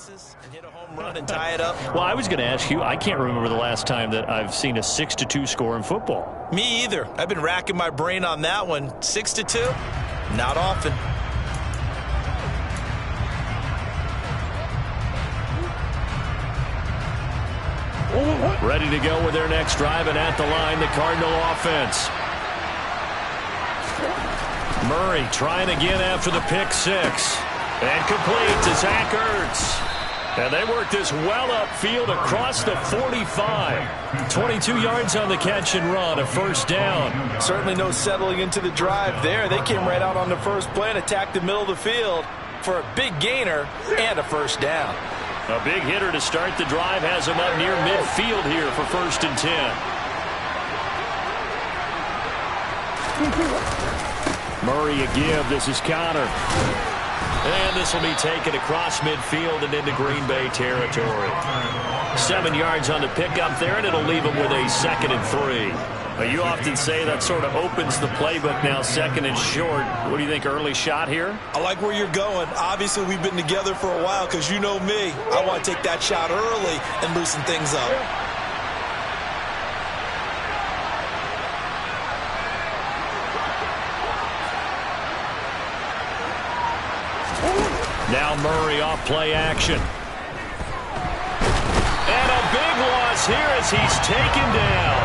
pieces and hit a home run and tie it up. Well, I was going to ask you, I can't remember the last time that I've seen a 6-2 score in football. Me either. I've been racking my brain on that one. 6-2? Not often. Ready to go with their next drive, and at the line, the Cardinal offense. Murray trying again after the pick six. And complete to Zach Ertz. And they work this well upfield across the 45. 22 yards on the catch and run, a first down. Certainly no settling into the drive there. They came right out on the first play and attacked the middle of the field for a big gainer and a first down. A big hitter to start the drive has him up near midfield here for 1st and 10. Murray a give. This is Connor. And this will be taken across midfield and into Green Bay territory. 7 yards on the pickup there, and it'll leave him with a 2nd and 3. You often say that sort of opens the playbook now, 2nd and short. What do you think, early shot here? I like where you're going. Obviously, we've been together for a while because you know me. I want to take that shot early and loosen things up. Now Murray off play action. And a big loss here as he's taken down.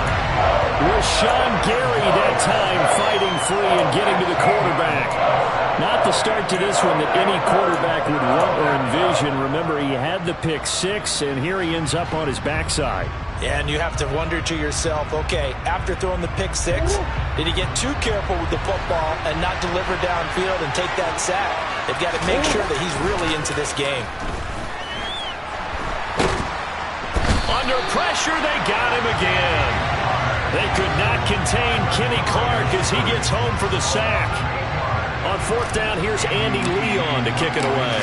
Rashawn Gary that time fighting free and getting to the quarterback. Not the start to this one that any quarterback would want or envision. Remember, he had the pick six, and here he ends up on his backside. Yeah, and you have to wonder to yourself, okay, after throwing the pick six, did he get too careful with the football and not deliver downfield and take that sack? They've got to make sure that he's really into this game. Under pressure, they got him again. They could not contain Kenny Clark as he gets home for the sack. On 4th down, here's Andy Leon to kick it away.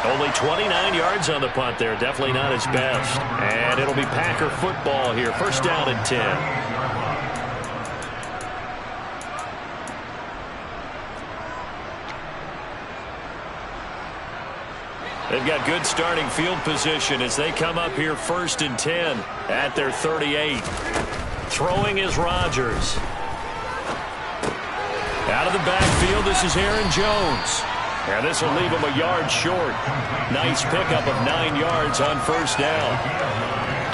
Only 29 yards on the punt there. Definitely not his best. And it'll be Packer football here. 1st down and 10. They've got good starting field position as they come up here 1st and 10 at their 38. Throwing is Rodgers. Out of the backfield, this is Aaron Jones. And this will leave him a yard short. Nice pickup of 9 yards on 1st down.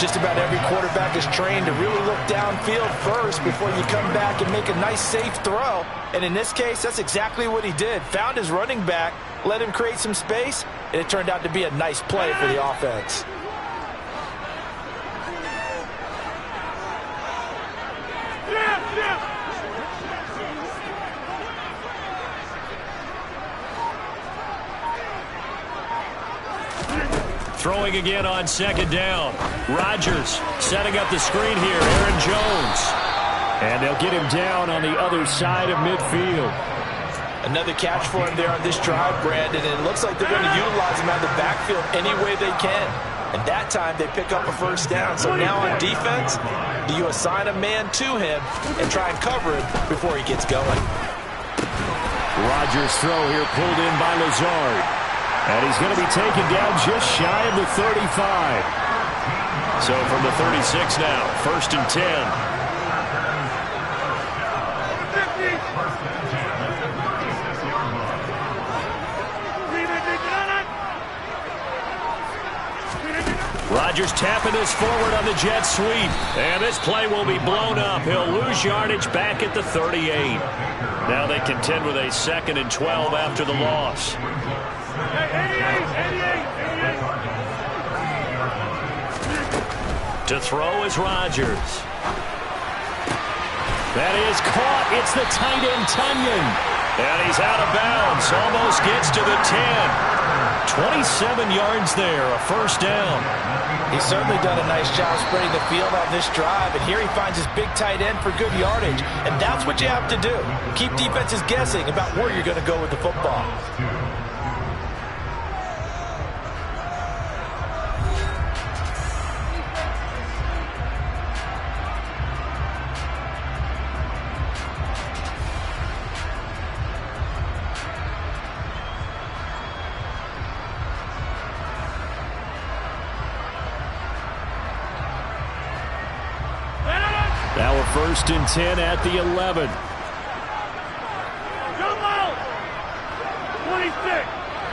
Just about every quarterback is trained to really look downfield first before you come back and make a nice, safe throw. And in this case, that's exactly what he did. Found his running back, let him create some space, and it turned out to be a nice play for the offense. Throwing again on 2nd down. Rodgers setting up the screen here. Aaron Jones. And they'll get him down on the other side of midfield. Another catch for him there on this drive, Brandon, and it looks like they're going to utilize him out of the backfield any way they can. And that time they pick up a 1st down. So now on defense, do you assign a man to him and try and cover him before he gets going? Rodgers' throw here pulled in by Lazard. And he's going to be taken down just shy of the 35. So from the 36 now, 1st and 10. Rodgers tapping this forward on the jet sweep. And this play will be blown up. He'll lose yardage back at the 38. Now they contend with a 2nd and 12 after the loss. To throw is Rodgers. That is caught. It's the tight end, Tunyon. And he's out of bounds. Almost gets to the 10. 27 yards there, a 1st down. He's certainly done a nice job spreading the field on this drive, and here he finds his big tight end for good yardage. And that's what you have to do. Keep defenses guessing about where you're going to go with the football. Now we're 1st and 10 at the 11. Jump out! 26.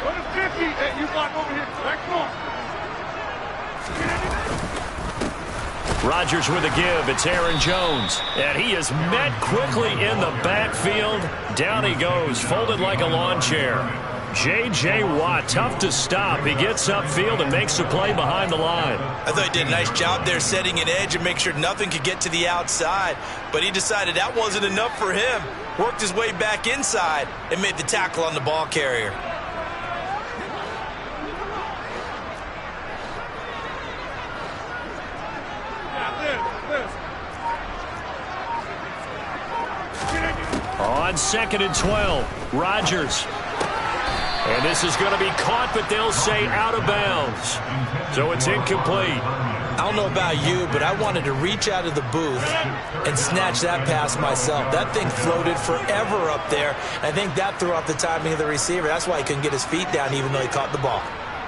Go to 50. Hey, you block over here. Come on. Rodgers with a give. It's Aaron Jones. And he is met quickly in the backfield. Down he goes, folded like a lawn chair. J.J. Watt, tough to stop. He gets upfield and makes a play behind the line. I thought he did a nice job there setting an edge and make sure nothing could get to the outside. But he decided that wasn't enough for him. Worked his way back inside and made the tackle on the ball carrier. On 2nd and 12, Rodgers. And this is going to be caught, but they'll say out of bounds. So it's incomplete. I don't know about you, but I wanted to reach out of the booth and snatch that pass myself. That thing floated forever up there. I think that threw off the timing of the receiver. That's why he couldn't get his feet down even though he caught the ball.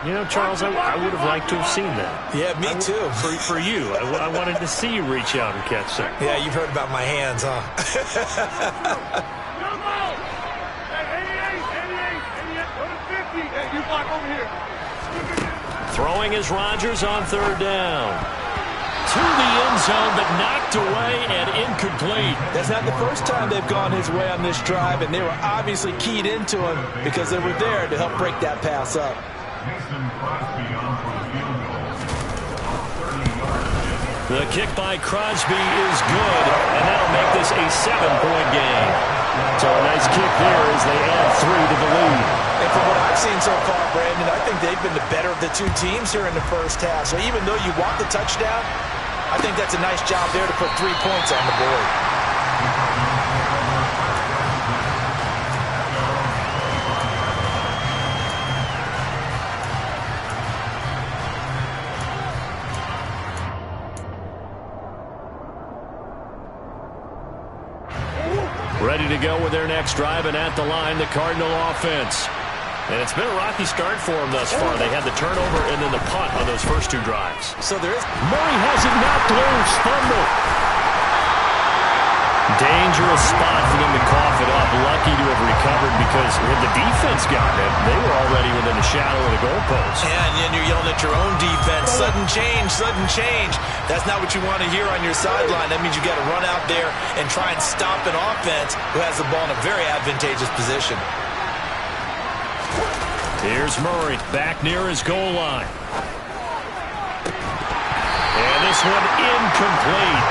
You know, Charles, I would have liked to have seen that. Yeah, me too. For you. I wanted to see you reach out and catch that. Yeah, you've heard about my hands, huh? You block over here. Throwing is Rodgers on 3rd down. To the end zone, but knocked away and incomplete. That's not the first time they've gone his way on this drive, and they were obviously keyed into him because they were there to help break that pass up. The kick by Crosby is good, and that'll make this a 7-point game. So a nice kick there as they add 3 to the lead. And from what I've seen so far, Brandon, I think they've been the better of the two teams here in the first half. So even though you want the touchdown, I think that's a nice job there to put 3 points on the board. Ready to go with their next drive, and at the line, the Cardinal offense. And it's been a rocky start for them thus far. They had the turnover and then the punt on those first 2 drives. So there is... Murray has it knocked loose. Fumble. Dangerous spot for them to cough it up. Lucky to have recovered because when the defense got it, they were already within the shadow of the goalpost. Yeah, and then you're yelling at your own defense. Sudden change, sudden change. That's not what you want to hear on your sideline. That means you got to run out there and try and stop an offense who has the ball in a very advantageous position. Here's Murray back near his goal line. And this one incomplete.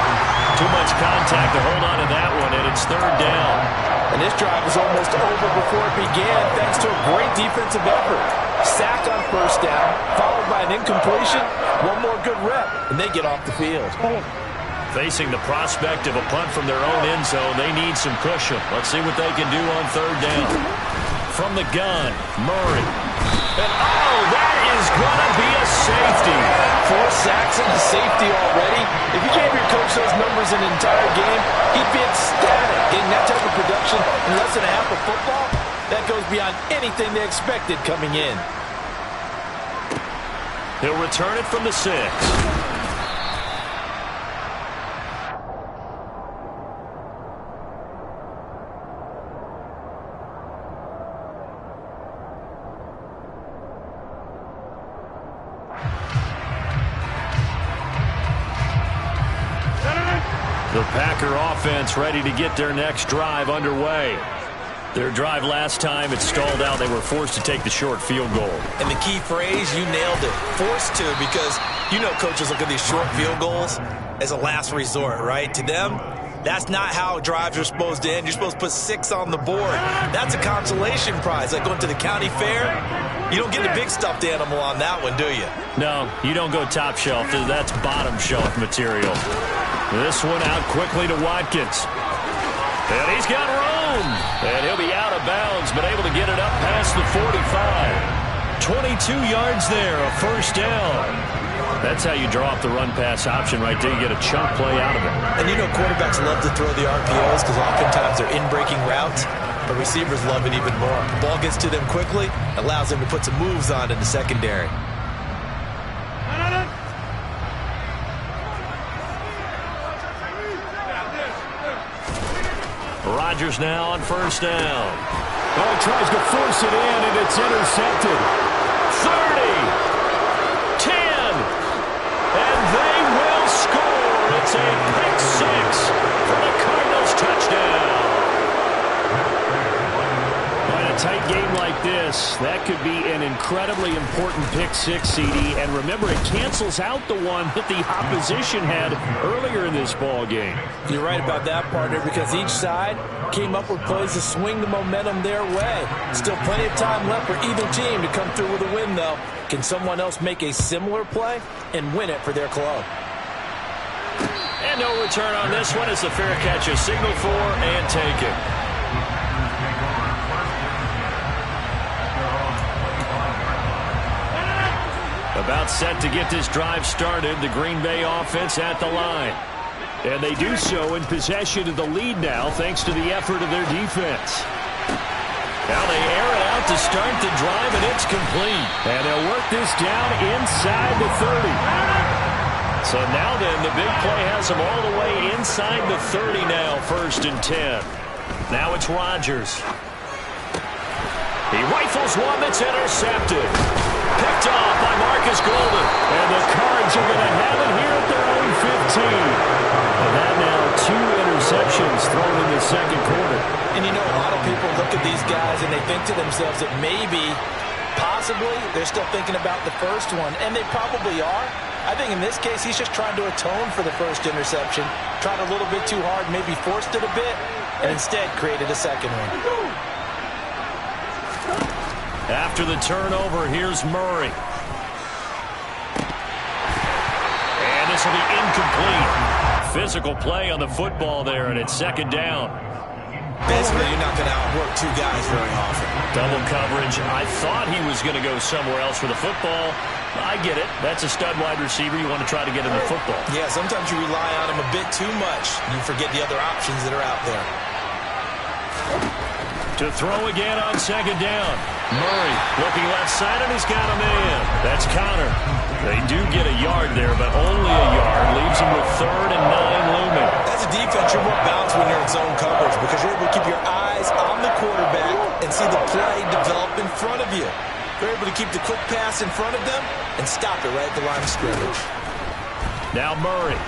Too much contact to hold on to that one, and it's 3rd down. And this drive was almost over before it began thanks to a great defensive effort. Sack on 1st down, followed by an incompletion, one more good rep, and they get off the field. Facing the prospect of a punt from their own end zone, they need some cushion. Let's see what they can do on 3rd down. From the gun, Murray. And oh, that is going to be a safety. 4 sacks and a safety already. If you gave your coach those numbers in an entire game, he'd be ecstatic. Getting that type of production in less than a half of football, that goes beyond anything they expected coming in. He'll return it from the 6. The Packer offense ready to get their next drive underway. Their drive last time, it stalled out. They were forced to take the short field goal. And the key phrase, you nailed it. Forced to, because you know coaches look at these short field goals as a last resort, right? To them, that's not how drives are supposed to end. You're supposed to put 6 on the board. That's a consolation prize. Like going to the county fair, you don't get the big stuffed animal on that one, do you? No, you don't go top shelf. That's bottom shelf material. This one out quickly to Watkins. And he's got room. And he'll be out of bounds, but able to get it up past the 45. 22 yards there, a 1st down. That's how you draw up the run-pass option right there. You get a chunk play out of it. And you know quarterbacks love to throw the RPOs because oftentimes they're in-breaking routes. But receivers love it even more. The ball gets to them quickly, allows them to put some moves on in the secondary. Rodgers now on first down. Oh, he tries to force it in, and it's intercepted. 30, 10, and they will score. It's a pick six for the Cardinals touchdown. In a tight game like this, that could be an incredibly important pick six, CD. And remember, it cancels out the one that the opposition had earlier in this ball game. You're right about that, partner, because each side came up with plays to swing the momentum their way. Still plenty of time left for either team to come through with a win, though. Can someone else make a similar play and win it for their club? And no return on this one as the fair catch is signaled for and taken. About set to get this drive started, the Green Bay offense at the line. And they do so in possession of the lead now, thanks to the effort of their defense. Now they air it out to start the drive, and it's complete. And they'll work this down inside the 30. So now then, the big play has them all the way inside the 30 now, 1st and 10. Now it's Rodgers. He rifles one that's intercepted. Picked off by Marcus Golden. And the Cards are going to have it here at their own 15. And that now 2 interceptions thrown in the second quarter. And you know, a lot of people look at these guys and they think to themselves that maybe, possibly, they're still thinking about the first one. And they probably are. I think in this case, he's just trying to atone for the first interception. Tried a little bit too hard, maybe forced it a bit, and instead created a second one. After the turnover, here's Murray. And this will be incomplete. Physical play on the football there, and it's 2nd down. Basically, you're not going to outwork 2 guys very often. Double coverage. I thought he was going to go somewhere else for the football. I get it. That's a stud wide receiver. You want to try to get him the football. Yeah, sometimes you rely on him a bit too much. You forget the other options that are out there. To throw again on 2nd down. Murray looking left side, and he's got a man. That's Connor. They do get a yard there, but only a yard. Leaves him with 3rd and 9 looming. As a defense, you're more balanced when you're in zone coverage because you're able to keep your eyes on the quarterback and see the play develop in front of you. You're able to keep the quick pass in front of them and stop it right at the line of scrimmage. Now Murray.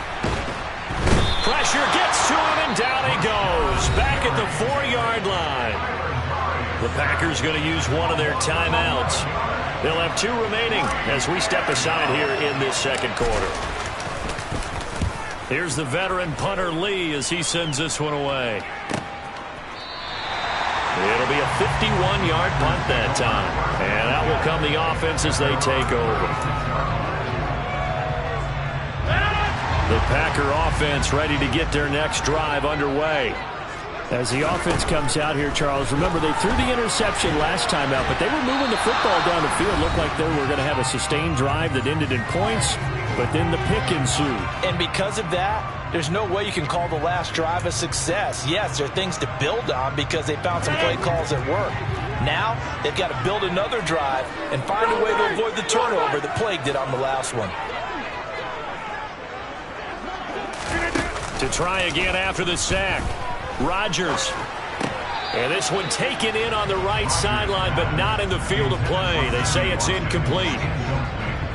Pressure gets to him, and down he goes. Back at the 4-yard line. The Packers going to use one of their timeouts. They'll have 2 remaining as we step aside here in this second quarter. Here's the veteran punter Lee as he sends this one away. It'll be a 51-yard punt that time. And out will come the offense as they take over. The Packer offense ready to get their next drive underway. As the offense comes out here, Charles, remember they threw the interception last time out, but they were moving the football down the field. Looked like they were going to have a sustained drive that ended in points, but then the pick ensued. And because of that, there's no way you can call the last drive a success. Yes, there are things to build on because they found some play calls that work. Now, they've got to build another drive and find a way to avoid the turnover that plagued it on the last one. To try again after the sack. Rodgers. And this one taken in on the right sideline, but not in the field of play. They say it's incomplete.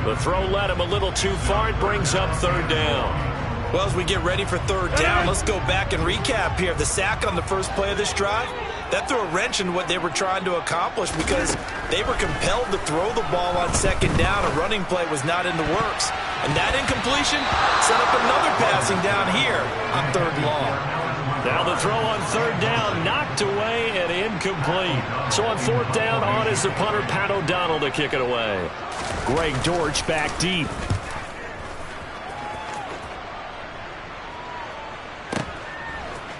The throw led him a little too far. It brings up 3rd down. Well, as we get ready for 3rd down, let's go back and recap here. The sack on the first play of this drive, that threw a wrench in what they were trying to accomplish because they were compelled to throw the ball on 2nd down. A running play was not in the works. And that incompletion set up another passing down here on 3rd and long. Now the throw on 3rd down, knocked away and incomplete. So on 4th down, on is the punter, Pat O'Donnell, to kick it away. Greg Dortch back deep.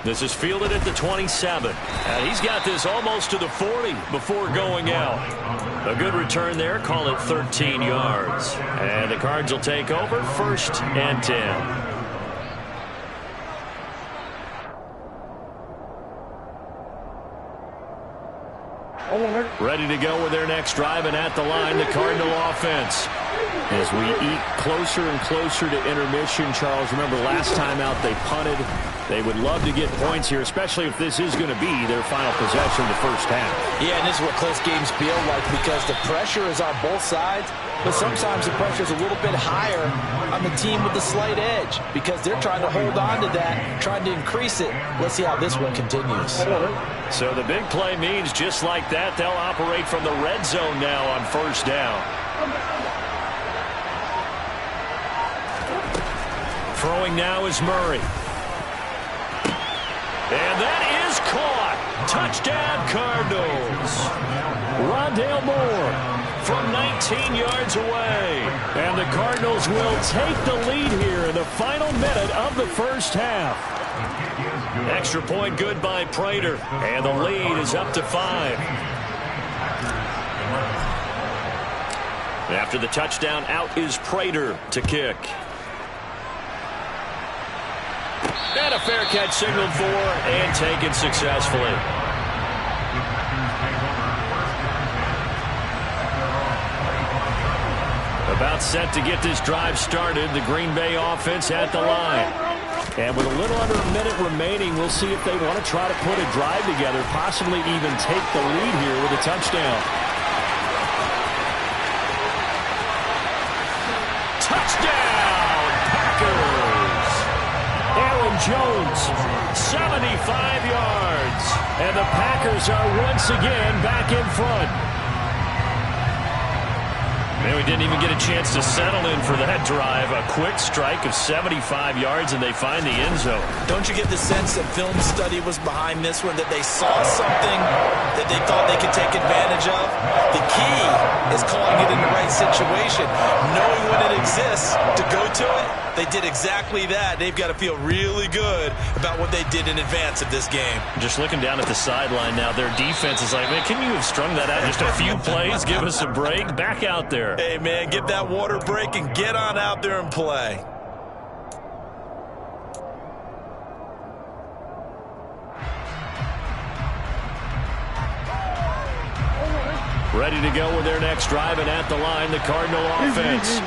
This is fielded at the 27. And he's got this almost to the 40 before going out. A good return there. Call it 13 yards. And the Cards will take over 1st and 10. Ready to go with their next drive, and at the line, the Cardinal offense. As we eat closer and closer to intermission, Charles, remember last time out they punted. They would love to get points here, especially if this is going to be their final possession of the first half. Yeah, and this is what close games feel like because the pressure is on both sides, but sometimes the pressure is a little bit higher on the team with the slight edge because they're trying to hold on to that, trying to increase it. Let's see how this one continues. So the big play means just like that, they'll operate from the red zone now on first down. Throwing now is Murray. And that is caught. Touchdown, Cardinals. Rondale Moore from 19 yards away. And the Cardinals will take the lead here in the final minute of the first half. Extra point good by Prater. And the lead is up to 5. After the touchdown, out is Prater to kick. And a fair catch signaled for and taken successfully. About set to get this drive started. The Green Bay offense at the line. And with a little under a minute remaining, we'll see if they want to try to put a drive together, possibly even take the lead here with a touchdown. Touchdown, Packers! Aaron Jones, 75 yards. And the Packers are once again back in front. Man, we didn't even get a chance to settle in for that drive. A quick strike of 75 yards, and they find the end zone. Don't you get the sense that film study was behind this one, that they saw something that they thought they could take advantage of? The key is calling it in the right situation, knowing when it exists to go to it. They did exactly that. They've got to feel really good about what they did in advance of this game. Just looking down at the sideline now, their defense is like, man, can you have strung that out just a few plays? Give us a break. Back out there. Hey, man, get that water break and get on out there and play. Ready to go with their next drive, and at the line, the Cardinal offense.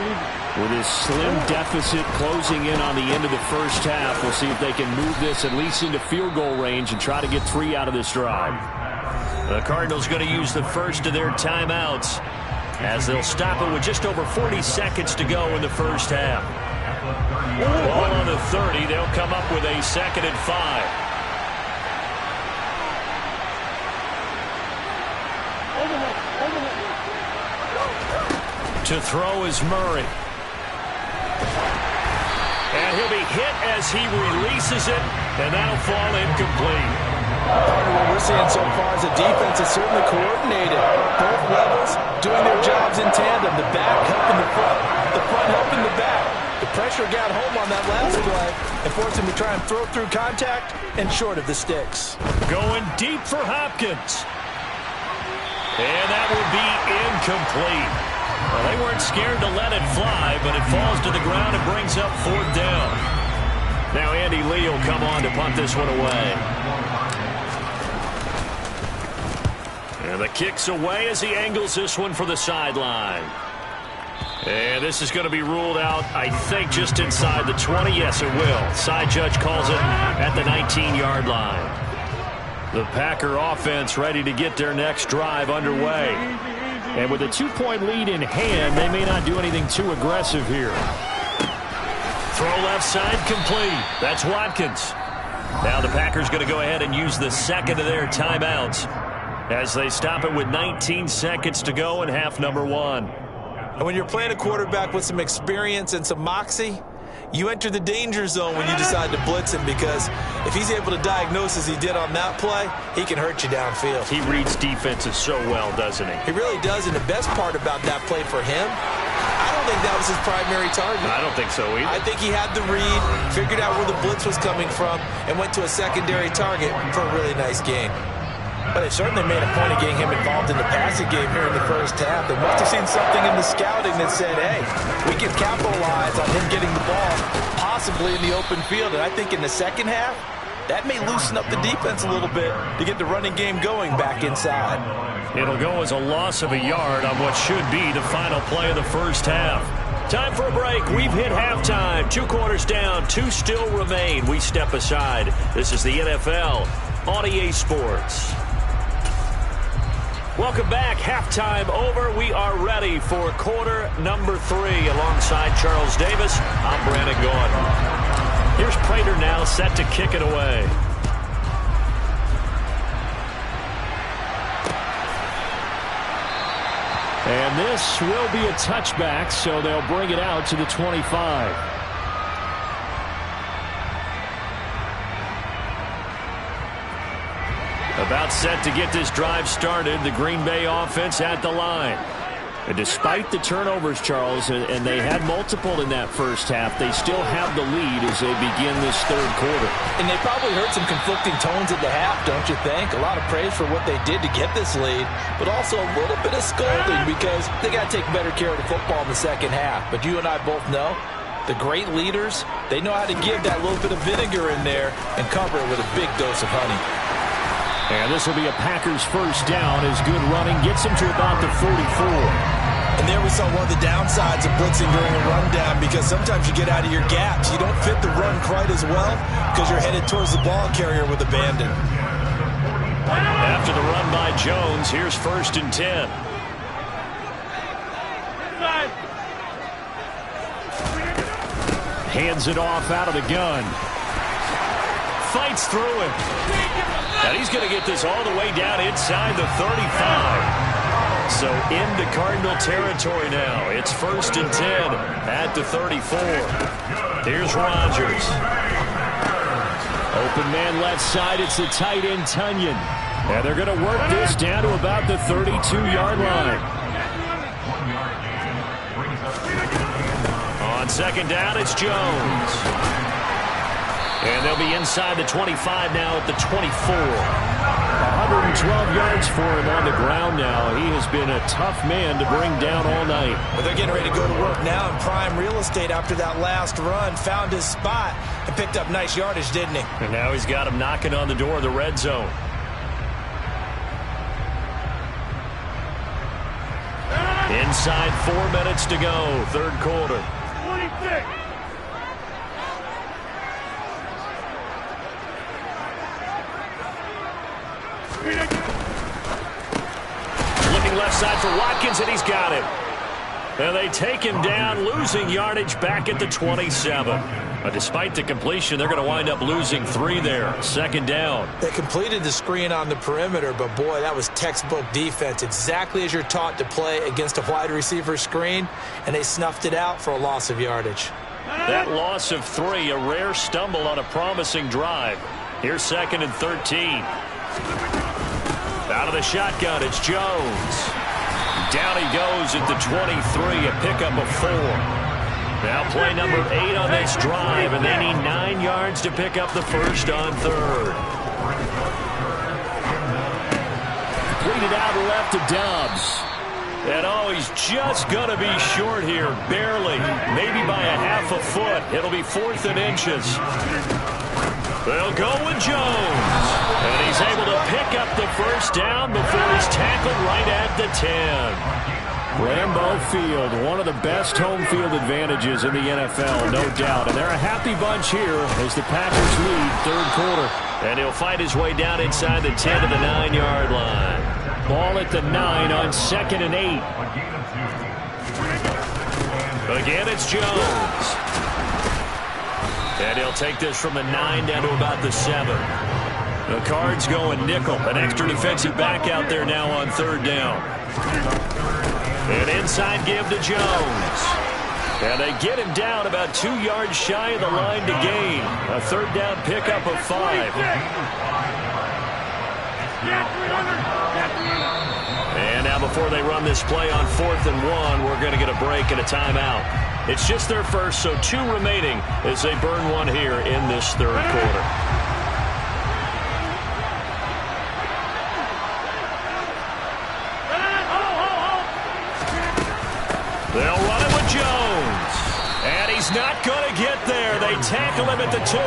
With his slim deficit closing in on the end of the first half, we'll see if they can move this at least into field goal range and try to get 3 out of this drive. The Cardinals going to use the first of their timeouts as they'll stop it with just over 40 seconds to go in the first half. Ball on the 30. They'll come up with a 2nd and 5. To throw is Murray. And he'll be hit as he releases it, and that'll fall incomplete. What we're seeing so far is the defense is certainly coordinated. Both levels doing their jobs in tandem. The back helping the front helping the back. The pressure got home on that last play and forced him to try and throw through contact and short of the sticks. Going deep for Hopkins. And that will be incomplete. Well, they weren't scared to let it fly, but it falls to the ground and brings up 4th down. Now Andy Lee will come on to punt this one away. And the kick's away as he angles this one for the sideline. And this is going to be ruled out, I think, just inside the 20. Yes, it will. Side judge calls it at the 19-yard line. The Packer offense ready to get their next drive underway. And with a 2-point lead in hand, they may not do anything too aggressive here. Throw left side complete. That's Watkins. Now the Packers going to go ahead and use the 2nd of their timeouts as they stop it with 19 seconds to go in half number 1. And when you're playing a quarterback with some experience and some moxie, you enter the danger zone when you decide to blitz him, because if he's able to diagnose as he did on that play, he can hurt you downfield. He reads defenses so well, doesn't he? He really does, and the best part about that play for him, I don't think that was his primary target. I don't think so either. I think he had the read, figured out where the blitz was coming from, and went to a secondary target for a really nice game. But they certainly made a point of getting him involved in the passing game here in the first half. They must have seen something in the scouting that said, hey, we can capitalize on him getting the ball possibly in the open field. And I think in the second half, that may loosen up the defense a little bit to get the running game going back inside. It'll go as a loss of a yard on what should be the final play of the first half. Time for a break. We've hit halftime. 2 quarters down. 2 still remain. We step aside. This is the NFL on EA Sports. Welcome back. Halftime over. We are ready for quarter number 3. Alongside Charles Davis, I'm Brandon Gaudin. Here's Prater now set to kick it away. And this will be a touchback, so they'll bring it out to the 25. About set to get this drive started, the Green Bay offense at the line. And despite the turnovers, Charles, and they had multiple in that first half, they still have the lead as they begin this third quarter. And they probably heard some conflicting tones at the half, don't you think? A lot of praise for what they did to get this lead, but also a little bit of scolding because they got to take better care of the football in the second half. But you and I both know the great leaders, they know how to give that little bit of vinegar in there and cover it with a big dose of honey. And this will be a Packers first down as good running gets them to about the 44. And there we saw one of the downsides of blitzing during a rundown because sometimes you get out of your gaps. You don't fit the run quite as well because you're headed towards the ball carrier with abandon. After the run by Jones, here's 1st and 10. Hands it off out of the gun. Fights through him. And he's going to get this all the way down inside the 35. So into Cardinal territory now. It's 1st and 10 at the 34. Here's Rodgers. Open man left side. It's the tight end Tunyon. And they're going to work this down to about the 32-yard line. On 2nd down, it's Jones. And they'll be inside the 25 now at the 24. 112 yards for him on the ground now. He has been a tough man to bring down all night. Well, they're getting ready to go to work now in prime real estate after that last run. Found his spot and picked up nice yardage, didn't he? And now he's got him knocking on the door of the red zone. Inside 4 minutes to go, third quarter. 26. Looking left side for Watkins, and he's got it. And they take him down, losing yardage back at the 27. But despite the completion, they're going to wind up losing 3 there. 2nd down. They completed the screen on the perimeter, but boy, that was textbook defense. Exactly as you're taught to play against a wide receiver screen, and they snuffed it out for a loss of yardage. That loss of 3, a rare stumble on a promising drive. Here's 2nd and 13. Out of the shotgun, it's Jones. Down he goes at the 23, a pickup of 4. Now play number 8 on this drive, and they need 9 yards to pick up the first on 3rd. Completed out left to Dobbs. And oh, he's just going to be short here, barely, maybe by a half a foot. It'll be 4th and inches. They'll go with Jones. And he's able to pick up the first down before he's tackled right at the 10. Lambeau Field, one of the best home field advantages in the NFL, no doubt. And they're a happy bunch here as the Packers lead third quarter. And he'll fight his way down inside the 10 to the 9-yard line. Ball at the 9 on 2nd and 8. Again, it's Jones. And he'll take this from the 9 down to about the 7. The Cards going nickel. An extra defensive back out there now on 3rd down. An inside give to Jones. And they get him down about 2 yards shy of the line to gain. A 3rd down pickup of 5. And now before they run this play on 4th and 1, we're going to get a break and a timeout. It's just their first, so 2 remaining as they burn 1 here in this third quarter. They'll run it with Jones. And he's not going to get there. They tackle him at the 2.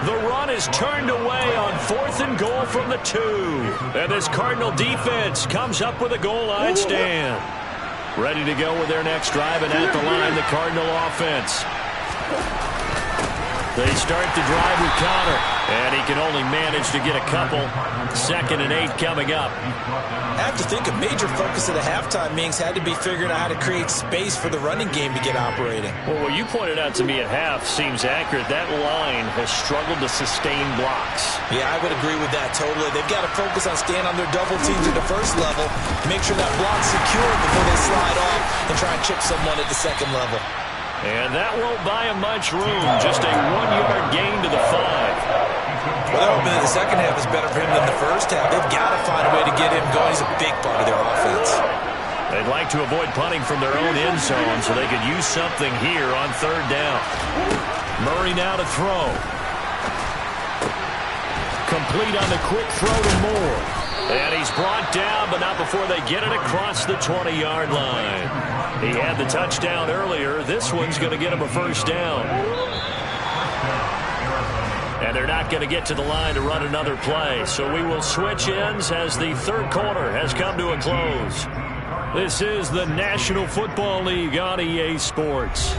The run is turned away on 4th and goal from the 2. And this Cardinal defense comes up with a goal line stand. Ready to go with their next drive, and at the line, the Cardinal offense. They start the drive with Connor, and he can only manage to get a couple. 2nd and 8 coming up. I have to think a major focus of the halftime meetings had to be figuring out how to create space for the running game to get operating. Well, what you pointed out to me at half seems accurate. That line has struggled to sustain blocks. Yeah, I would agree with that totally. They've got to focus on staying on their double teams at the first level, make sure that block's secure before they slide off and try and chip someone at the second level. And that won't buy him much room. Just a 1-yard gain to the 5. Well, they're hoping that the second half is better for him than the first half. They've got to find a way to get him going. He's a big part of their offense. They'd like to avoid punting from their own end zone so they could use something here on 3rd down. Murray now to throw. Complete on the quick throw to Moore. And he's brought down, but not before they get it across the 20-yard line. He had the touchdown earlier. This one's going to get him a 1st down. And they're not going to get to the line to run another play. So we will switch ends as the 3rd quarter has come to a close. This is the National Football League on EA Sports.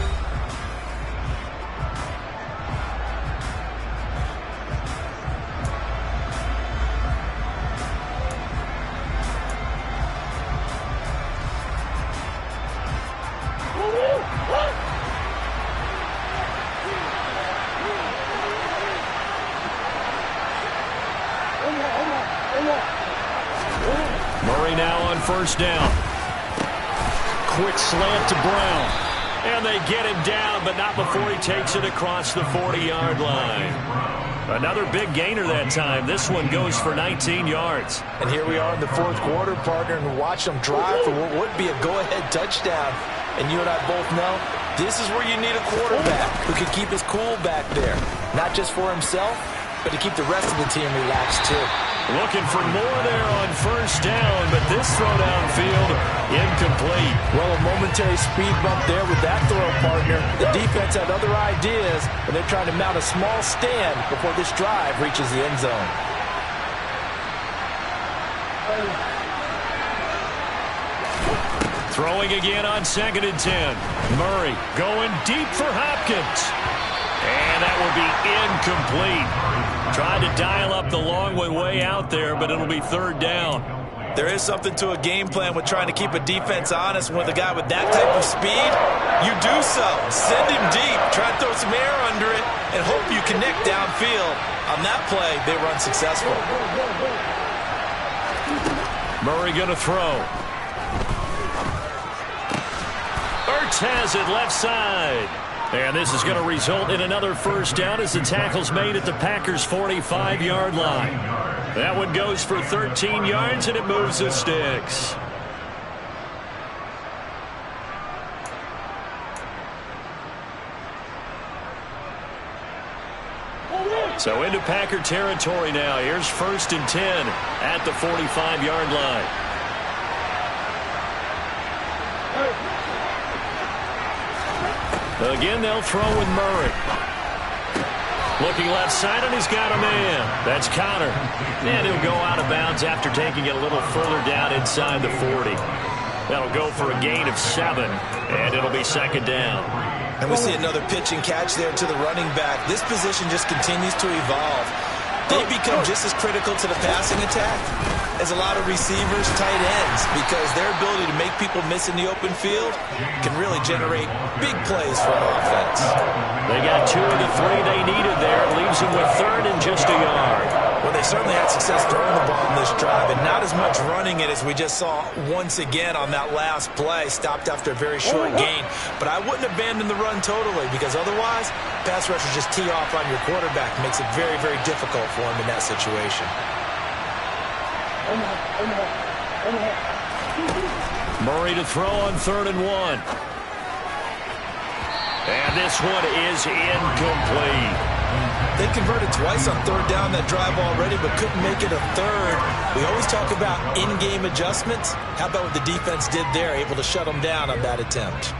Murray now on 1st down. Quick slant to Brown. And they get him down, but not before he takes it across the 40-yard line. Another big gainer that time. This one goes for 19 yards. And here we are in the 4th quarter, partner, and watch them drive for what would be a go-ahead touchdown. And you and I both know this is where you need a quarterback who can keep his cool back there. Not just for himself, but to keep the rest of the team relaxed too. Looking for more there on 1st down, but this throw downfield incomplete. Well, a momentary speed bump there with that throw, partner. The defense had other ideas, and they're trying to mount a small stand before this drive reaches the end zone. Throwing again on 2nd and 10. Murray going deep for Hopkins. And that will be incomplete. Tried to dial up the long way out there, but it'll be 3rd down. There is something to a game plan with trying to keep a defense honest. With a guy with that type of speed, you do so. Send him deep. Try to throw some air under it and hope you connect downfield. On that play, they run successful. Murray going to throw. Ertz has it left side. And this is going to result in another 1st down as the tackle's made at the Packers' 45-yard line. That one goes for 13 yards, and it moves the sticks. So into Packer territory now. Here's 1st and 10 at the 45-yard line. Again, they'll throw with Murray. Looking left side, and he's got a man. That's Connor. And he'll go out of bounds after taking it a little further down inside the 40. That'll go for a gain of 7, and it'll be 2nd down. And we see another pitch and catch there to the running back. This position just continues to evolve. They become just as critical to the passing attack as a lot of receivers, tight ends, because their ability to make people miss in the open field can really generate big plays for an offense. They got 2 of the 3 they needed there. It leaves them with 3rd and just a yard. Well, they certainly had success throwing the ball in this drive, and not as much running it as we just saw once again on that last play. Stopped after a very short gain. But I wouldn't abandon the run totally, because otherwise, pass rushers just tee off on your quarterback. Makes it very, very difficult for him in that situation. Murray to throw on 3rd and 1. And this one is incomplete. They converted twice on 3rd down that drive already, but couldn't make it a 3rd. We always talk about in-game adjustments. How about what the defense did there, able to shut them down on that attempt?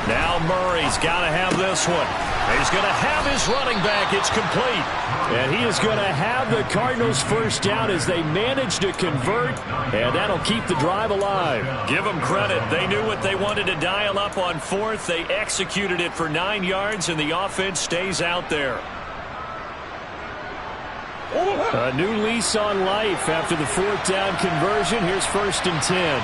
Now Murray's got to have this one. He's going to have his running back. It's complete. And he is going to have the Cardinals first down as they manage to convert, and that'll keep the drive alive. Give them credit. They knew what they wanted to dial up on fourth. They executed it for 9 yards, and the offense stays out there. A new lease on life after the fourth down conversion. Here's 1st and 10.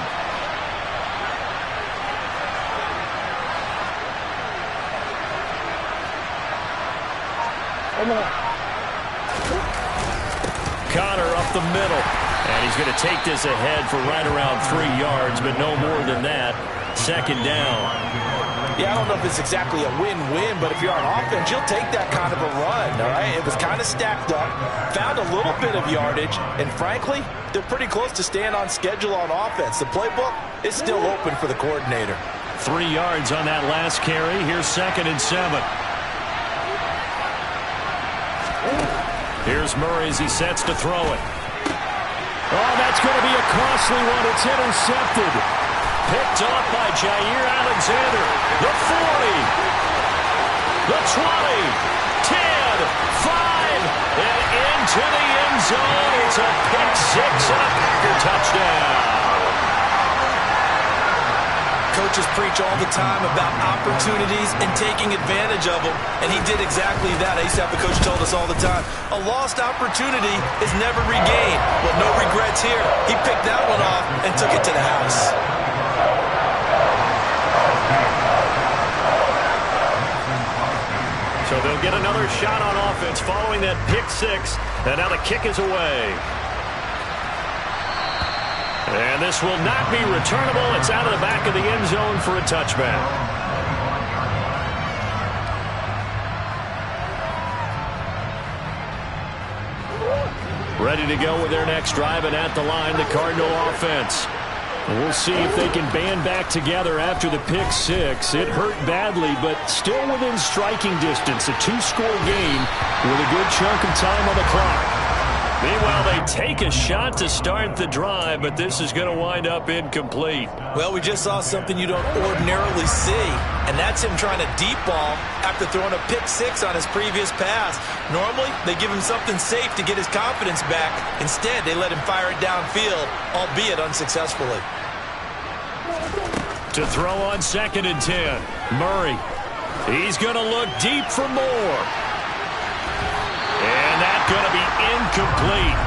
Connor up the middle. And he's going to take this ahead for right around 3 yards, but no more than that. 2nd down. Yeah, I don't know if it's exactly a win-win, but if you're on offense, you'll take that kind of a run, all right? It was kind of stacked up, found a little bit of yardage, and frankly, they're pretty close to staying on schedule on offense. The playbook is still open for the coordinator. 3 yards on that last carry. Here's 2nd and 7. Here's Murray as he sets to throw it. Oh, that's going to be a costly one. It's intercepted. Picked off by Jair Alexander. The 40. The 20. 10. 5. And into the end zone. It's a pick six and a Packer touchdown. Coaches preach all the time about opportunities and taking advantage of them, and he did exactly that. I used to have the coach told us all the time, a lost opportunity is never regained. Well, no regrets here. He picked that one off and took it to the house. So they'll get another shot on offense following that pick six, and now the kick is away. And this will not be returnable. It's out of the back of the end zone for a touchback. Ready to go with their next drive, and at the line, the Cardinal offense. We'll see if they can band back together after the pick six. It hurt badly, but still within striking distance. A 2-score game with a good chunk of time on the clock. Meanwhile, they take a shot to start the drive, but this is going to wind up incomplete. Well, we just saw something you don't ordinarily see, and that's him trying to deep ball after throwing a pick six on his previous pass. Normally, they give him something safe to get his confidence back. Instead, they let him fire it downfield, albeit unsuccessfully. To throw on 2nd and 10, Murray. He's going to look deep for more. And that's going to be incomplete.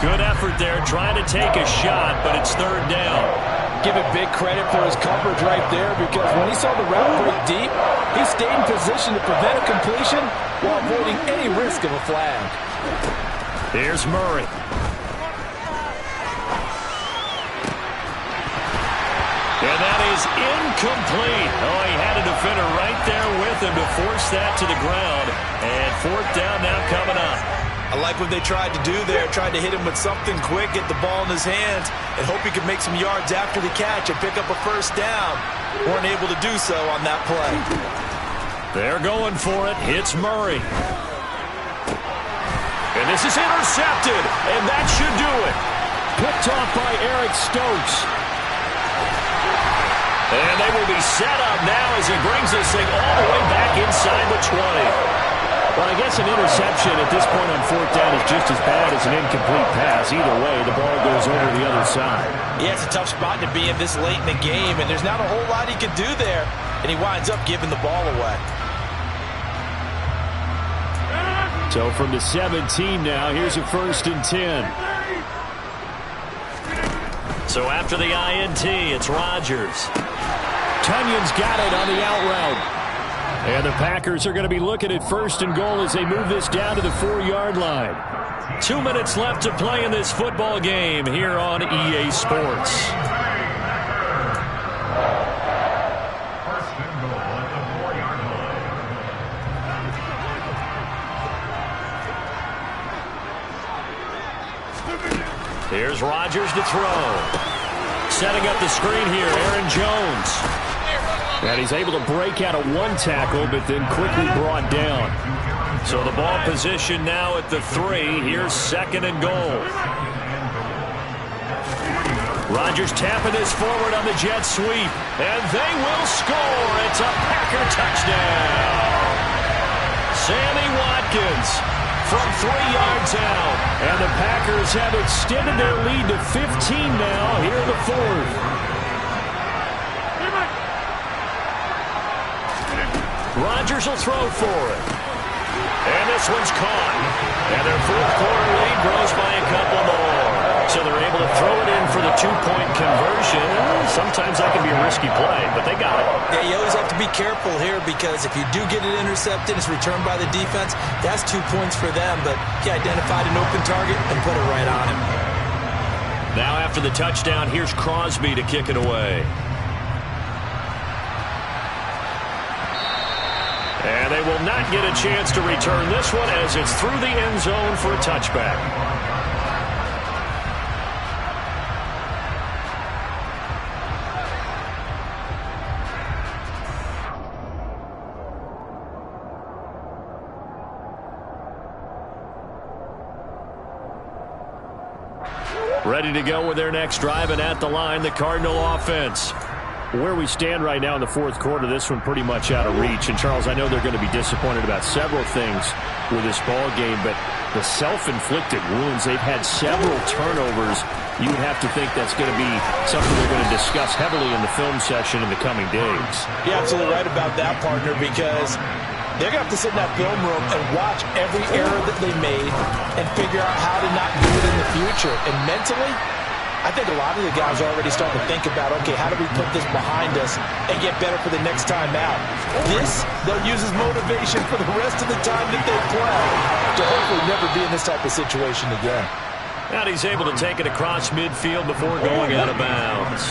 Good effort there trying to take a shot, but it's 3rd down. Give it big credit for his coverage right there, because when he saw the route break deep, he stayed in position to prevent a completion while avoiding any risk of a flag. Here's Murray. And that is incomplete. Oh, he had a defender right there with him to force that to the ground. And 4th down now coming up. I like what they tried to do there. Tried to hit him with something quick, get the ball in his hands, and hope he could make some yards after the catch and pick up a 1st down. Weren't able to do so on that play. They're going for it. Hits Murray. And this is intercepted, and that should do it. Picked off by Eric Stokes. And they will be set up now as he brings this thing all the way back inside the 20. Well, I guess an interception at this point on 4th down is just as bad as an incomplete pass. Either way, the ball goes over the other side. Yeah, it's a tough spot to be in this late in the game, and there's not a whole lot he can do there, and he winds up giving the ball away. So from the 17 now, here's a 1st and 10. So after the INT, it's Rodgers. Tunyon's got it on the out route. And the Packers are going to be looking at 1st and goal as they move this down to the 4-yard line. 2 minutes left to play in this football game here on EA Sports. Here's Rodgers to throw. Setting up the screen here, Aaron Jones. And he's able to break out of one tackle, but then quickly brought down. So the ball position now at the 3. Here's 2nd and goal. Rodgers tapping this forward on the jet sweep. And they will score. It's a Packer touchdown. Hopkins from 3 yards out. And the Packers have extended their lead to 15 now here in the fourth. Rodgers will throw for it. And this one's caught. And their fourth quarter lead grows by a couple more. So they're able to throw it in for the 2-point conversion. Sometimes that can be a risky play, but they got it. Yeah, you always have to be careful here because if you do get it intercepted, it's returned by the defense, that's 2 points for them. But he identified an open target and put it right on him. Now after the touchdown, here's Crosby to kick it away. And they will not get a chance to return this one as it's through the end zone for a touchback. Ready to go with their next drive, and at the line, the Cardinal offense. Where we stand right now in the fourth quarter, this one pretty much out of reach. And, Charles, I know they're going to be disappointed about several things with this ball game, but the self-inflicted wounds, they've had several turnovers. You would have to think that's going to be something they're going to discuss heavily in the film session in the coming days. You're absolutely right about that, partner, because they're going to have to sit in that film room and watch every error that they made and figure out how to not do it in the future. And mentally, I think a lot of the guys are already starting to think about, okay, how do we put this behind us and get better for the next time out? This, they'll use as motivation for the rest of the time that they play to hopefully never be in this type of situation again. And he's able to take it across midfield before going out of bounds.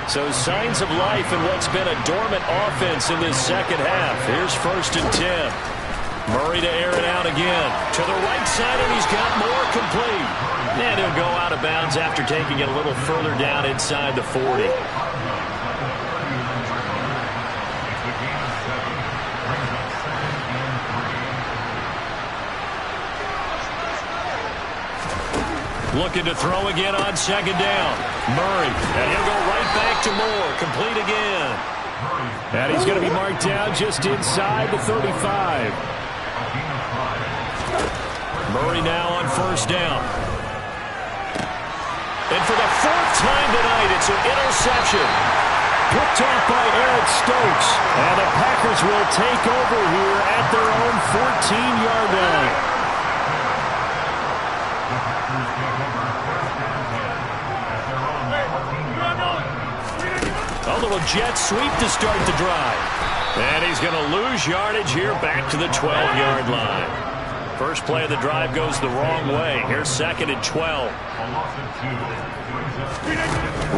So signs of life in what's been a dormant offense in this second half. Here's 1st and 10. Murray to air it out again. To the right side, and he's got more complete. And he'll go out of bounds after taking it a little further down inside the 40. Looking to throw again on 2nd down. Murray, and he'll go right back to Moore. Complete again. And he's going to be marked down just inside the 35. Murray now on 1st down. And for the 4th time tonight, it's an interception. Picked off by Eric Stokes. And the Packers will take over here at their own 14-yard line. A little jet sweep to start the drive. And he's going to lose yardage here back to the 12-yard line. First play of the drive goes the wrong way. Here's 2nd and 12.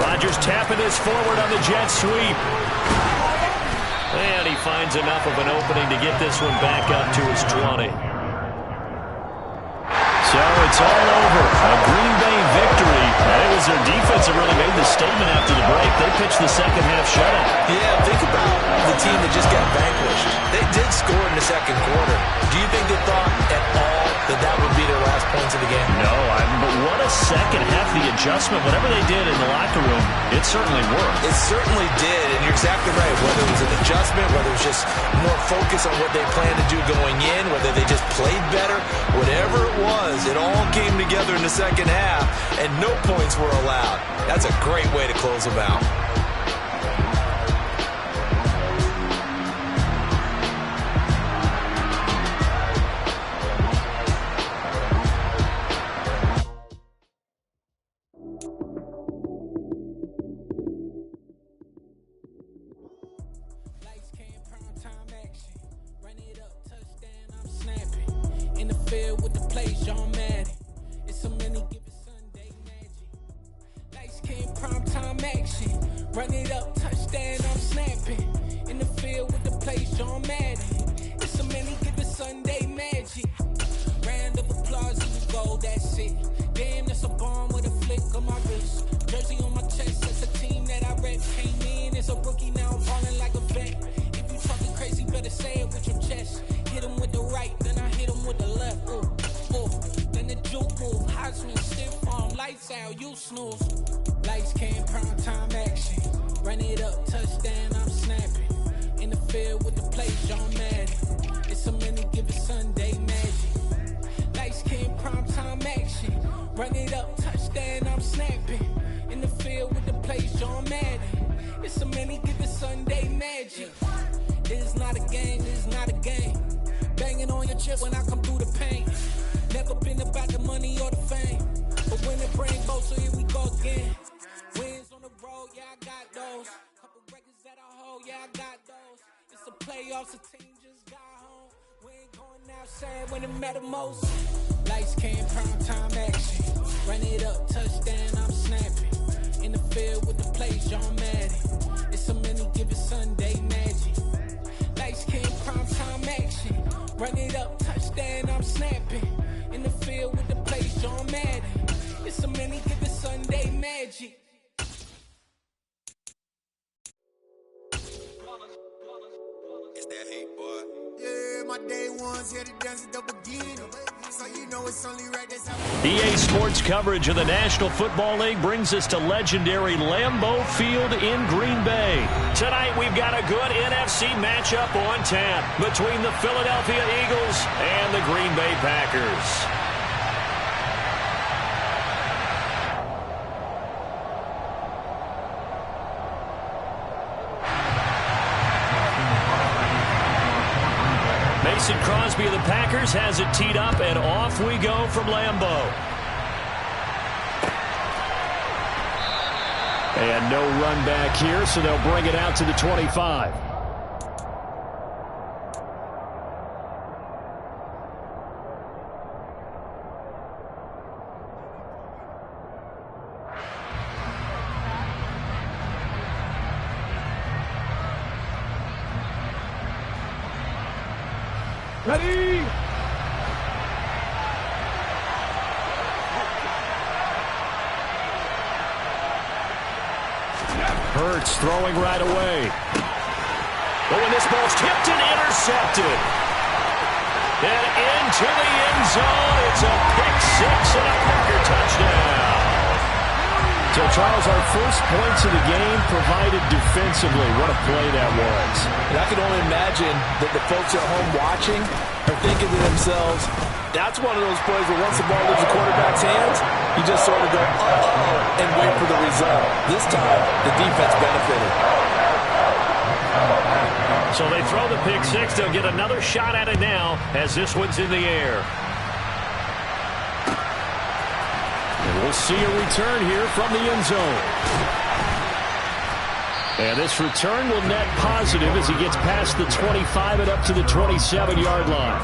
Rodgers tapping this forward on the jet sweep. And he finds enough of an opening to get this one back up to his 20. So it's all over. A Green Bay victory. And it was their defense that really made the statement after the break. They pitched the second half shutout. Yeah, think about the team that just got vanquished. They did score in the second quarter. Do you think they thought at all that that would be their last points of the game? No, but what a second half. The adjustment, whatever they did in the locker room, it certainly worked. It certainly did, and you're exactly right. Whether it was an adjustment, whether it was just more focus on what they planned to do going in, whether they just played better, whatever it was, it all came together in the second half, and no points were allowed. That's a great way to close them out. In the field with the plays, John Madden. It's so many given Sunday magic. Lights came prime time action. Run it up, touchdown, I'm snapping. In the field with the plays, John Madden. It's so many given Sunday magic. Round of applause, you go, that's it. Damn, that's a bomb with a flick on my wrist. Jersey on my chest, that's a team that I rep. Came in as a rookie, now I'm falling like a vet. If you talking crazy, better say it with your chest. Hit him with the right, then I hit him with the left. Ooh, ooh. Then the juke move, high swing, stiff arm, lights out, you snooze. Lights came, prime time action. Run it up, touchdown, I'm snapping. In the field with the plays, John Madden. It's so many given Sunday magic. Run it up, touchdown, I'm snapping. In the field with the play, John Madden. It's so many, give it Sunday magic. It's not a game, it's not a game. Banging on your chest when I come through the pain. Never been about the money or the fame. But when it bring both, so here we go again. Wins on the road, yeah, I got those. Couple records that I hold, yeah, I got those. It's the playoffs, the team just got home. We ain't going outside when it matter most. Lights came, prime time action. Run it up, touchdown, I'm snapping. In the field with the play, John Madden. It's so many, give it Sunday magic. Lights came, prime time action. Run it up, touchdown, I'm snapping. In the field with the play, John Madden. It's so many, give it Sunday magic. It's that hate, boy. Yeah, my day ones here to dance at the beginning. So you know it's only right that's how EA Sports coverage of the National Football League brings us to legendary Lambeau Field in Green Bay. Tonight we've got a good NFC matchup on tap between the Philadelphia Eagles and the Green Bay Packers. Mason Crosby of the Packers has it teed up, and off we go from Lambeau. And no run back here, so they'll bring it out to the 25. Ready? Hurts throwing right away. Oh, and this ball's tipped and intercepted. And into the end zone. It's a pick six and a Packer touchdown. So, Charles, our first points of the game provided defensively. What a play that was. And I can only imagine that the folks at home watching are thinking to themselves, that's one of those plays where once the ball leaves the quarterback's hands, you just sort of go, uh-oh, and wait for the result. This time, the defense benefited. So they throw the pick six. They'll get another shot at it now as this one's in the air. And we'll see a return here from the end zone. And this return will net positive as he gets past the 25 and up to the 27-yard line.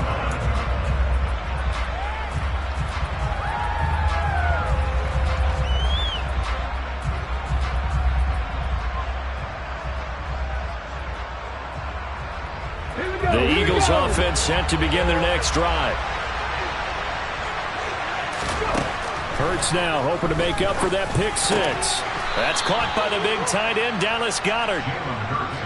The Eagles offense set to begin their next drive. Hurts now hoping to make up for that pick six. That's caught by the big tight end, Dallas Goedert.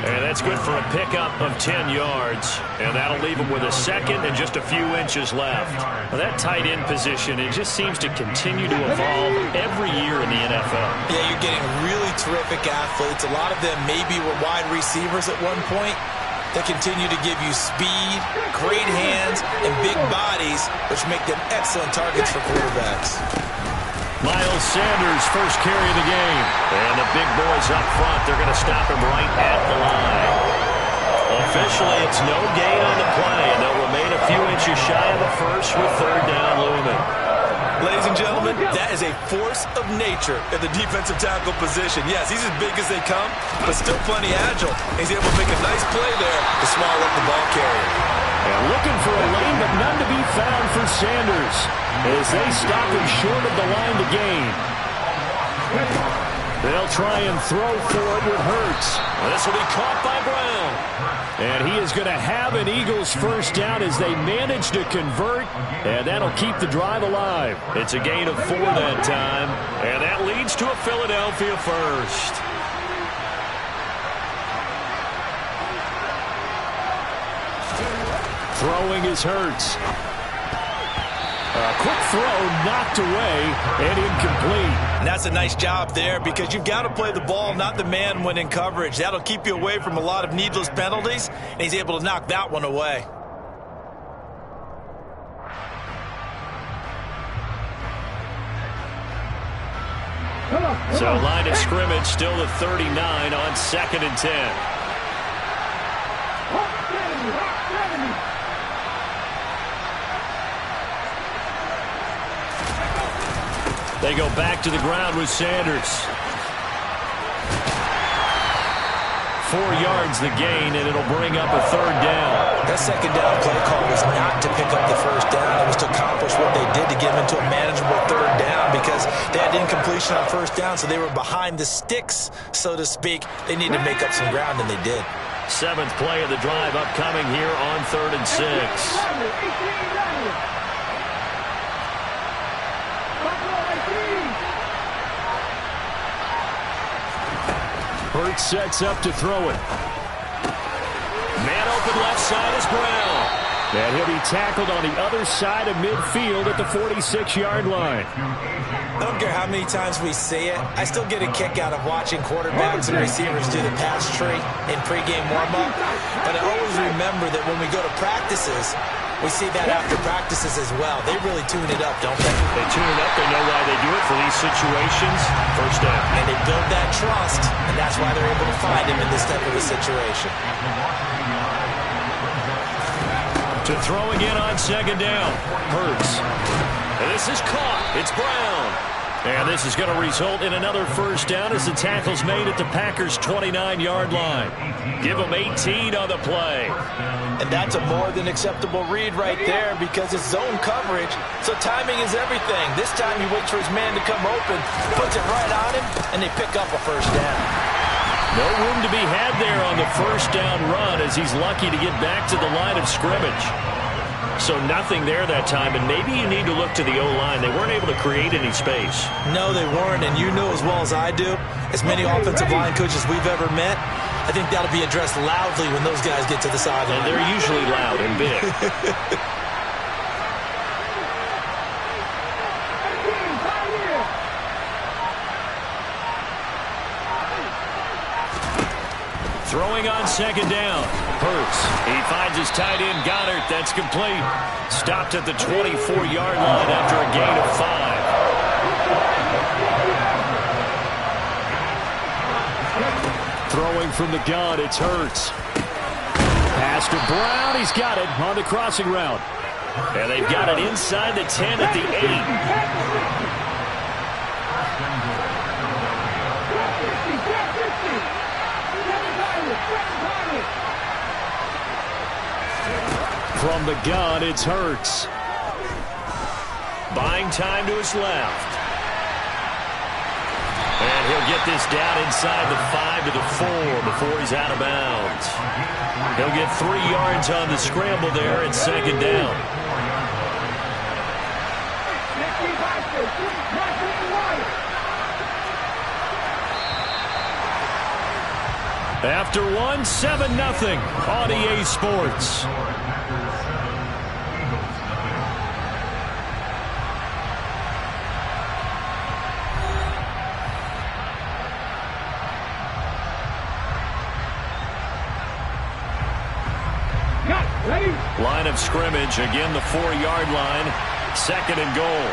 And that's good for a pickup of 10 yards. And that'll leave him with a second and just a few inches left. Well, that tight end position, it just seems to continue to evolve every year in the NFL. Yeah, you're getting really terrific athletes. A lot of them maybe were wide receivers at one point. They continue to give you speed, great hands, and big bodies, which make them excellent targets for quarterbacks. Miles Sanders, first carry of the game. And the big boys up front, they're going to stop him right at the line. Officially, it's no gain on the play, and they'll remain a few inches shy of the first with third down looming. Ladies and gentlemen, that is a force of nature at the defensive tackle position. Yes, he's as big as they come, but still plenty agile. He's able to make a nice play there to swallow up the ball carrier. And looking for a lane, but none to be found for Sanders as they stop him short of the line to gain. They'll try and throw for it with Hurts. This will be caught by Brown. And he is going to have an Eagles first down as they manage to convert, and that'll keep the drive alive. It's a gain of 4 that time, and that leads to a Philadelphia first. Throwing is Hurts. A quick throw knocked away and incomplete. And that's a nice job there because you've got to play the ball, not the man when in coverage. That'll keep you away from a lot of needless penalties, and he's able to knock that one away. So line of scrimmage still the 39 on 2nd and 10. They go back to the ground with Sanders. 4 yards the gain, and it'll bring up a 3rd down. That 2nd down play call was not to pick up the 1st down. It was to accomplish what they did to get them into a manageable 3rd down because they had incompletion on 1st down, so they were behind the sticks, so to speak. They needed to make up some ground, and they did. 7th play of the drive upcoming here on 3rd and 6. Hurts sets up to throw it. Man open left side is Brown. And he'll be tackled on the other side of midfield at the 46-yard line. I don't care how many times we say it. I still get a kick out of watching quarterbacks and receivers do the pass tree in pregame warm-up. But I always remember that when we go to practices, we see that after practices as well. They really tune it up, don't they? They tune it up. They know why they do it for these situations. 1st down. And they build that trust, and that's why they're able to find him in this type of a situation. To throw again on 2nd down. Hurts. And this is caught. It's Brown. And this is going to result in another 1st down as the tackle's made at the Packers' 29-yard line. Give them 18 on the play. And that's a more than acceptable read right there because it's zone coverage, so timing is everything. This time he waits for his man to come open, puts it right on him, and they pick up a 1st down. No room to be had there on the 1st down run as he's lucky to get back to the line of scrimmage. So nothing there that time, and maybe you need to look to the O-line. They weren't able to create any space. No, they weren't, and you know as well as I do, as many offensive line coaches we've ever met, I think that'll be addressed loudly when those guys get to the sideline. And they're usually loud and big. Throwing on 2nd down. Hurts. He finds his tight end, Goddard. That's complete. Stopped at the 24-yard line after a gain of 5. Throwing from the gun, it's Hurts. Pass to Brown. He's got it on the crossing route. And they've got it inside the 10 at the 8. From the gun, it's Hurts. Buying time to his left. And he'll get this down inside the 5 to the 4 before he's out of bounds. He'll get 3 yards on the scramble there at 2nd down. After one, 7-0 on EA Sports. Line of scrimmage, again the 4-yard line, 2nd and goal.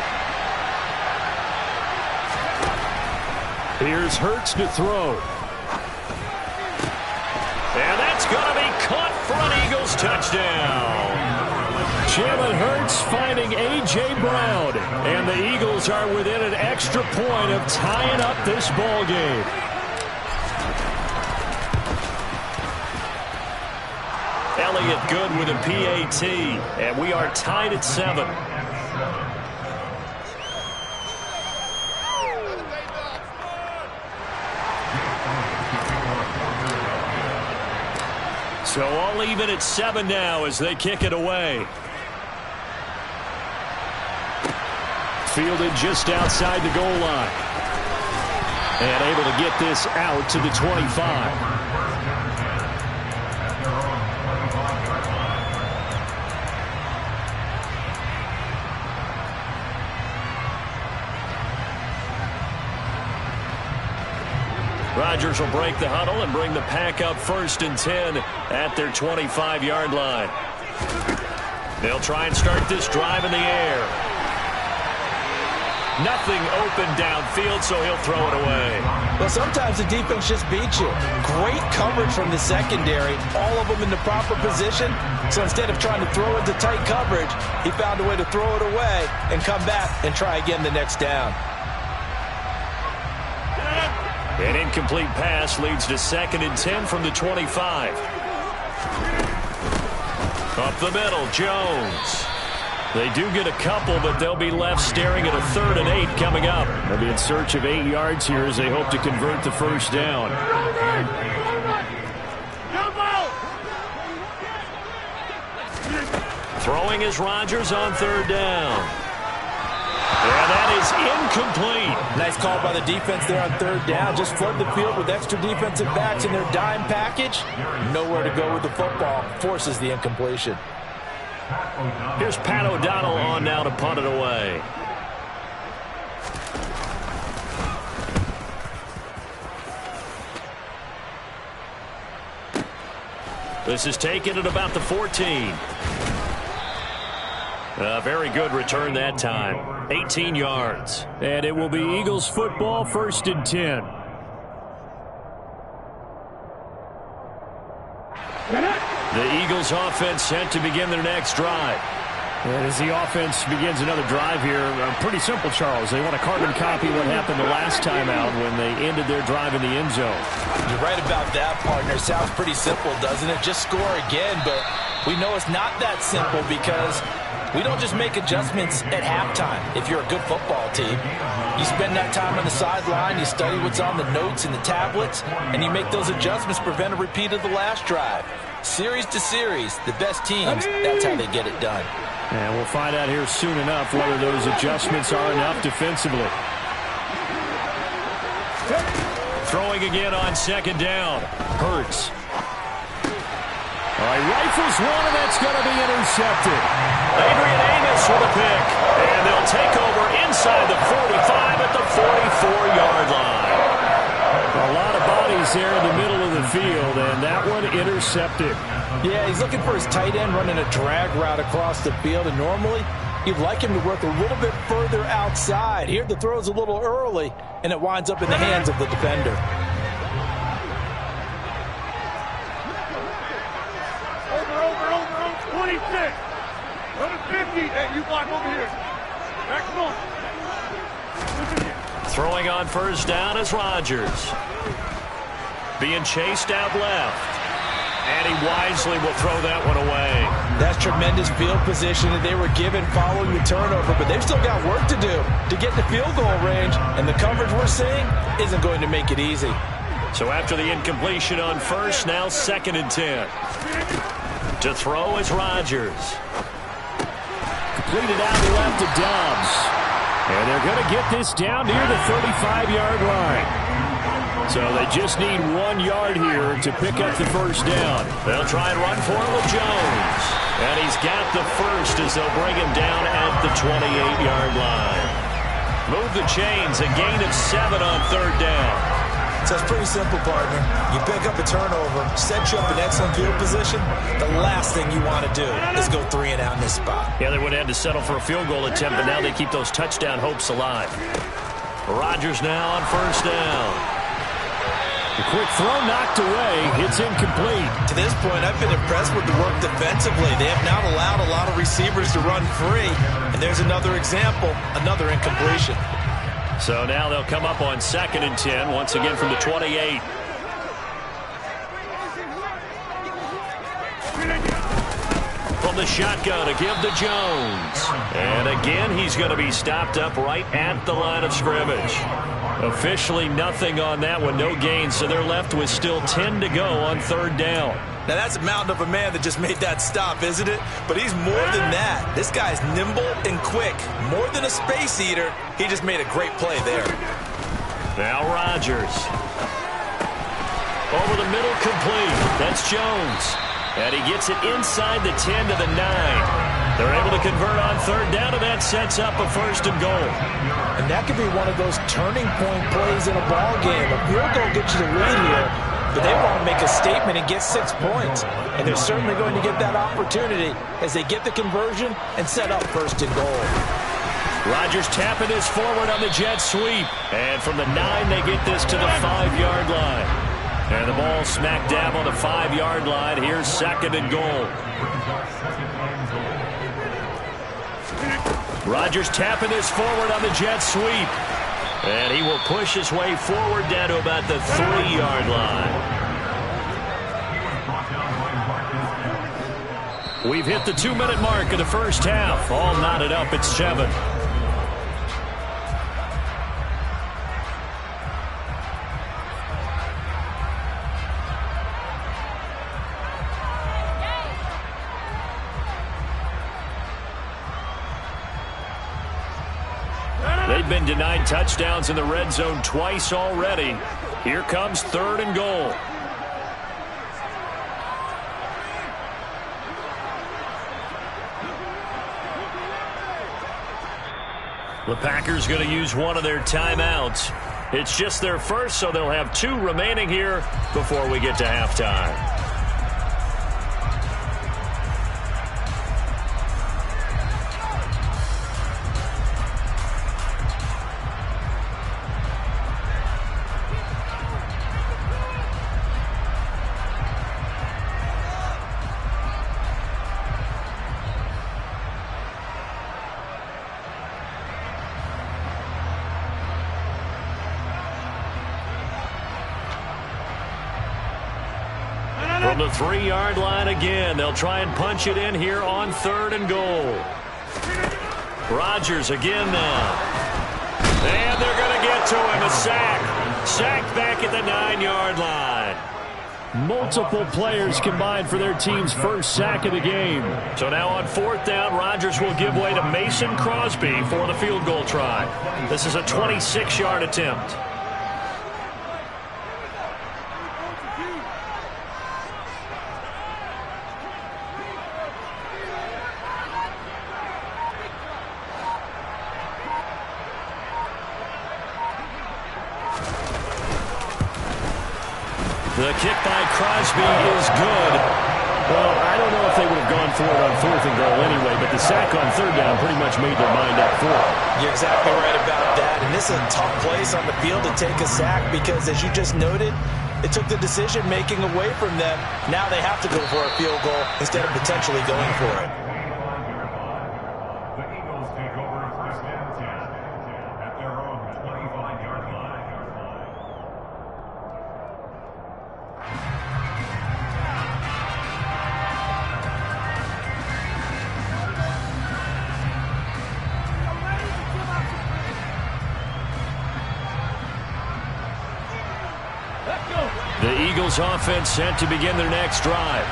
Here's Hurts to throw. And that's going to be caught for an Eagles touchdown. Jalen Hurts finding A.J. Brown. And the Eagles are within an extra point of tying up this ball game. Elliott good with a PAT. And we are tied at 7. So all even at 7 now as they kick it away. Fielded just outside the goal line. And able to get this out to the 25. Rodgers will break the huddle and bring the pack up 1st and 10 at their 25-yard line. They'll try and start this drive in the air. Nothing open downfield, so he'll throw it away. Well, sometimes the defense just beats you. Great coverage from the secondary, all of them in the proper position. So instead of trying to throw into tight coverage, he found a way to throw it away and come back and try again the next down. An incomplete pass leads to 2nd and 10 from the 25. Up the middle, Jones. They do get a couple, but they'll be left staring at a 3rd and 8 coming up. They'll be in search of 8 yards here as they hope to convert the first down. Throwing is Rodgers on 3rd down. And that is incomplete. Nice call by the defense there on 3rd down. Just flood the field with extra defensive backs in their dime package. Nowhere to go with the football. Forces the incompletion. Here's Pat O'Donnell on now to punt it away. This is taken at about the 14. A very good return that time. 18 yards. And it will be Eagles football, 1st and 10. The Eagles offense set to begin their next drive. And as the offense begins another drive here, pretty simple, Charles. They want to carbon copy what happened the last time out when they ended their drive in the end zone. You're right about that, partner. Sounds pretty simple, doesn't it? Just score again, but we know it's not that simple because we don't just make adjustments at halftime. If you're a good football team, you spend that time on the sideline, you study what's on the notes and the tablets, and you make those adjustments to prevent a repeat of the last drive. Series to series, the best teams, that's how they get it done. And we'll find out here soon enough whether those adjustments are enough defensively. Throwing again on 2nd down. Hurts. All right, rifles one, and that's going to be intercepted. Adrian Amos with a pick. And they'll take over inside the 45 at the 44-yard line. A lot of bodies there in the middle of the field, and that one intercepted. Yeah, he's looking for his tight end running a drag route across the field, and normally you'd like him to work a little bit further outside. Here the throw's a little early, and it winds up in the hands of the defender. Over, 26. Number 50. Hey, you block over here. Back, come on. Throwing on 1st down is Rodgers. Being chased out left. And he wisely will throw that one away. That's tremendous field position that they were given following the turnover, but they've still got work to do to get the field goal range, and the coverage we're seeing isn't going to make it easy. So after the incompletion on 1st, now 2nd and 10. To throw is Rodgers. Completed out to left to Dobbs. And they're going to get this down near the 35-yard line. So they just need 1 yard here to pick up the first down. They'll try and run for it with Jones. And he's got the first as they'll bring him down at the 28-yard line. Move the chains, a gain of 7 on 3rd down. So it's pretty simple, partner. You pick up a turnover, set you up in excellent field position. The last thing you want to do is go 3 and out in this spot. Yeah, they would have had to settle for a field goal attempt, but now they keep those touchdown hopes alive. Rodgers now on 1st down. The quick throw knocked away. It's incomplete. To this point, I've been impressed with the work defensively. They have not allowed a lot of receivers to run free. And there's another example, another incompletion. So now they'll come up on 2nd and 10, once again from the 28. From the shotgun to give to Jones. And again, he's going to be stopped up right at the line of scrimmage. Officially nothing on that one, no gain, so they're left with still 10 to go on 3rd down. Now that's a mountain of a man that just made that stop, isn't it? But he's more than that. This guy's nimble and quick. More than a space eater, he just made a great play there. Now Rodgers. Over the middle, complete. That's Jones. And he gets it inside the 10 to the 9. They're able to convert on 3rd down, and that sets up a 1st and goal. And that could be one of those turning point plays in a ball game. A field goal gets you the lead here, but they want to make a statement and get 6 points. And they're certainly going to get that opportunity as they get the conversion and set up 1st and goal. Rodgers tapping this forward on the jet sweep. And from the 9, they get this to the 5-yard line. And the ball smack dab on the 5-yard line. Here's 2nd and goal. Rodgers tapping this forward on the jet sweep. And he will push his way forward down to about the 3-yard line. We've hit the 2-minute mark of the first half. All knotted up at 7. They've been denied touchdowns in the red zone twice already. Here comes 3rd and goal. The Packers going to use one of their timeouts. It's just their first, so they'll have 2 remaining here before we get to halftime. From the 3-yard line again, they'll try and punch it in here on 3rd and goal. Rodgers again now. And they're going to get to him. A sack. Sacked back at the 9-yard line. Multiple players combined for their team's first sack of the game. So now on 4th down, Rodgers will give way to Mason Crosby for the field goal try. This is a 26-yard attempt. The kick by Crosby is good. Well, I don't know if they would have gone for it on 4th and goal anyway, but the sack on 3rd down pretty much made their mind up for it. You're exactly right about that. And this is a tough place on the field to take a sack because, as you just noted, it took the decision-making away from them. Now they have to go for a field goal instead of potentially going for it. The Eagles offense set to begin their next drive.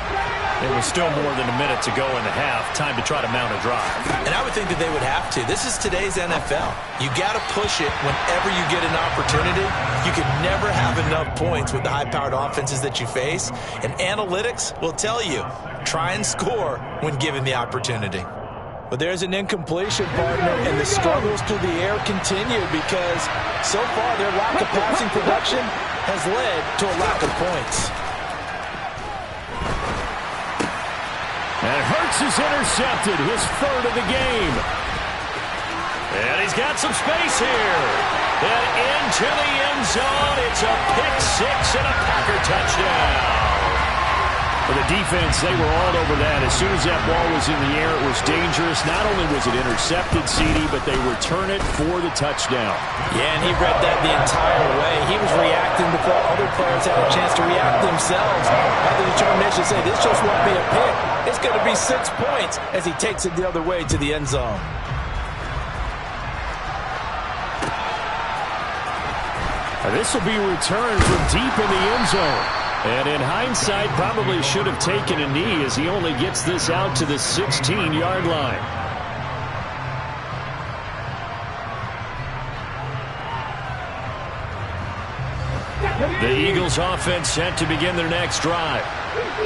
It was still more than a minute to go in the half. Time to try to mount a drive. And I would think that they would have to. This is today's NFL. You got to push it whenever you get an opportunity. You can never have enough points with the high-powered offenses that you face. And analytics will tell you, try and score when given the opportunity. But there's an incompletion, partner, and the struggles through the air continue because so far their lack of passing production has led to a lack of points. And Hurts is intercepted, his 3rd of the game. And he's got some space here. And into the end zone, it's a pick 6 and a Packer touchdown. For the defense, they were all over that. As soon as that ball was in the air, it was dangerous. Not only was it intercepted, CD, but they return it for the touchdown. Yeah, and he read that the entire way. He was reacting before other players had a chance to react themselves. Had the determination to say, this just won't be a pick. It's going to be 6 points as he takes it the other way to the end zone. This will be returned from deep in the end zone. And in hindsight, probably should have taken a knee as he only gets this out to the 16-yard line. The Eagles offense set to begin their next drive.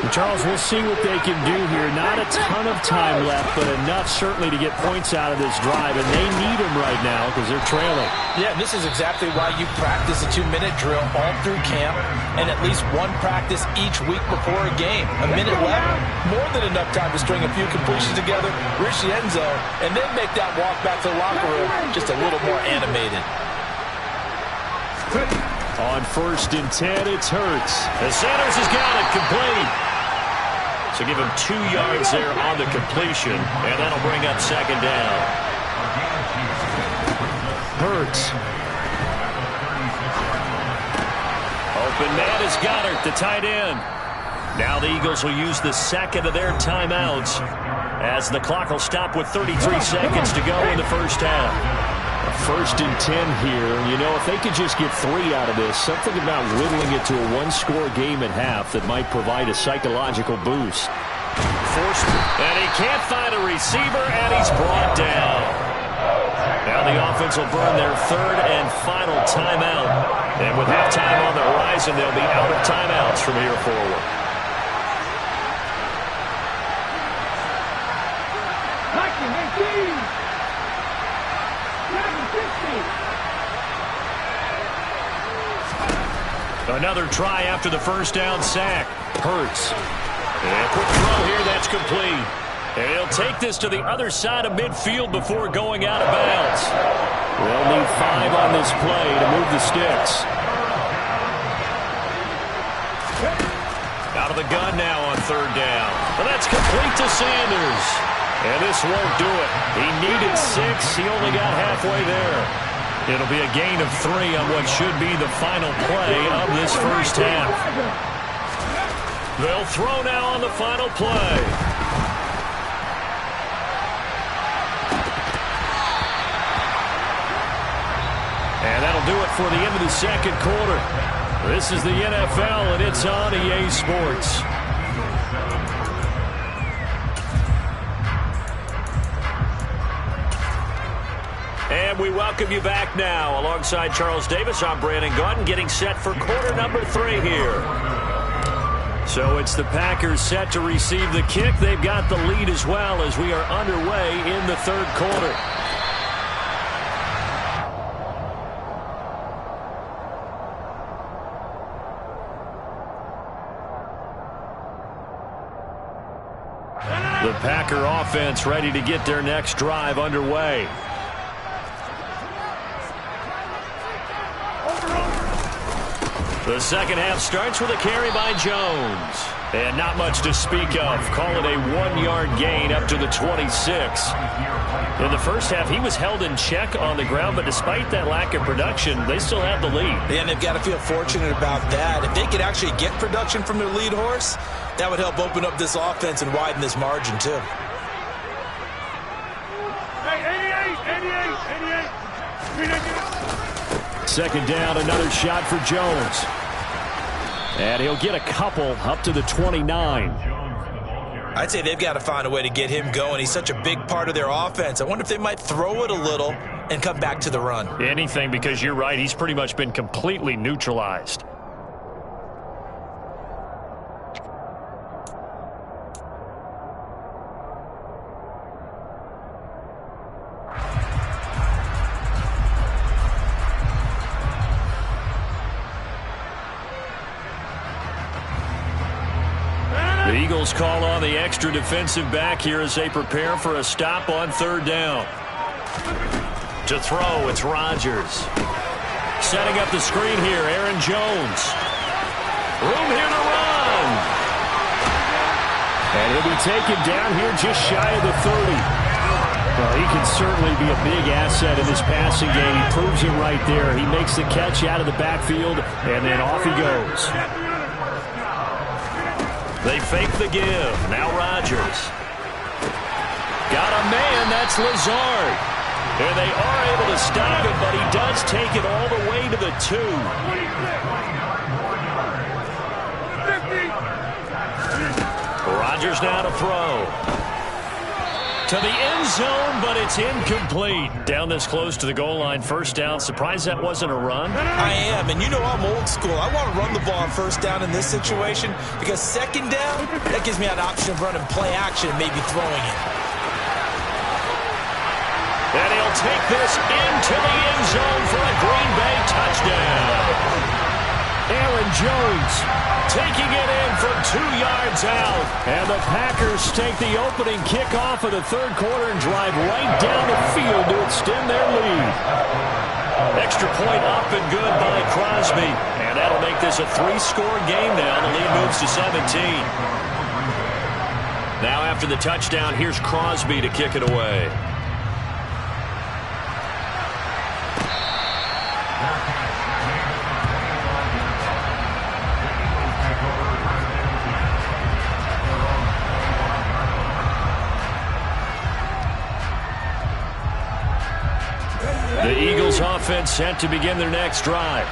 And Charles, we'll see what they can do here. Not a ton of time left, but enough certainly to get points out of this drive, and they need them right now because they're trailing. Yeah, and this is exactly why you practice a 2-minute drill all through camp and at least one practice each week before a game. A minute left, more than enough time to string a few completions together, reach the end zone, and then make that walk back to the locker room just a little more animated. On 1st and 10, it's Hurts. The Sanders has got it complete. So give him 2 yards there on the completion, and that'll bring up 2nd down. Hurts. Open man is Goddard, the tight end. Now the Eagles will use the 2nd of their timeouts as the clock will stop with 33 seconds to go in the first half. 1st and 10 here. You know, if they could just get 3 out of this, something about whittling it to a 1-score game at half that might provide a psychological boost. And he can't find a receiver, and he's brought down. Now the offense will burn their 3rd and final timeout. And with halftime on the horizon, they'll be out of timeouts from here forward. Another try after the first down sack. Hurts. And quick throw here, that's complete. And he'll take this to the other side of midfield before going out of bounds. They'll need 5 on this play to move the sticks. Out of the gun now on 3rd down. And that's complete to Sanders. And this won't do it. He needed 6. He only got halfway there. It'll be a gain of 3 on what should be the final play of this first half. They'll throw now on the final play. And that'll do it for the end of the 2nd quarter. This is the NFL, and it's on EA Sports. And we welcome you back now. Alongside Charles Davis, I'm Brandon Gaudin, getting set for quarter number 3 here. So it's the Packers set to receive the kick. They've got the lead as well as we are underway in the 3rd quarter. The Packer offense ready to get their next drive underway. The 2nd half starts with a carry by Jones. And not much to speak of. Call it a 1-yard gain up to the 26. In the first half, he was held in check on the ground, but despite that lack of production, they still have the lead. And they've got to feel fortunate about that. If they could actually get production from their lead horse, that would help open up this offense and widen this margin, too. Hey, 88. 2nd down, another shot for Jones. And he'll get a couple up to the 29. I'd say they've got to find a way to get him going. He's such a big part of their offense. I wonder if they might throw it a little and come back to the run. Anything, because you're right. He's pretty much been completely neutralized. The Eagles call on the extra defensive back here as they prepare for a stop on 3rd down. To throw, it's Rodgers. Setting up the screen here, Aaron Jones. Room here to run. And he'll be taken down here just shy of the 30. Well, he can certainly be a big asset in this passing game. He proves it right there. He makes the catch out of the backfield, and then off he goes. They fake the give. Now Rodgers. Got a man. That's Lazard. And they are able to stop him, but he does take it all the way to the 2. Rodgers now to throw. to the end zone, but it's incomplete. Down this close to the goal line, first down. Surprised that wasn't a run? I am, and you know I'm old school. I want to run the ball on first down in this situation because second down, that gives me an option of running play action and maybe throwing it. And he'll take this into the end zone for a Green Bay touchdown. Aaron Jones taking it in from 2 yards out. And the Packers take the opening kickoff of the third quarter and drive right down the field to extend their lead. Extra point up and good by Crosby. And that'll make this a 3-score game now. The lead moves to 17. Now after the touchdown, here's Crosby to kick it away. The Eagles offense set to begin their next drive.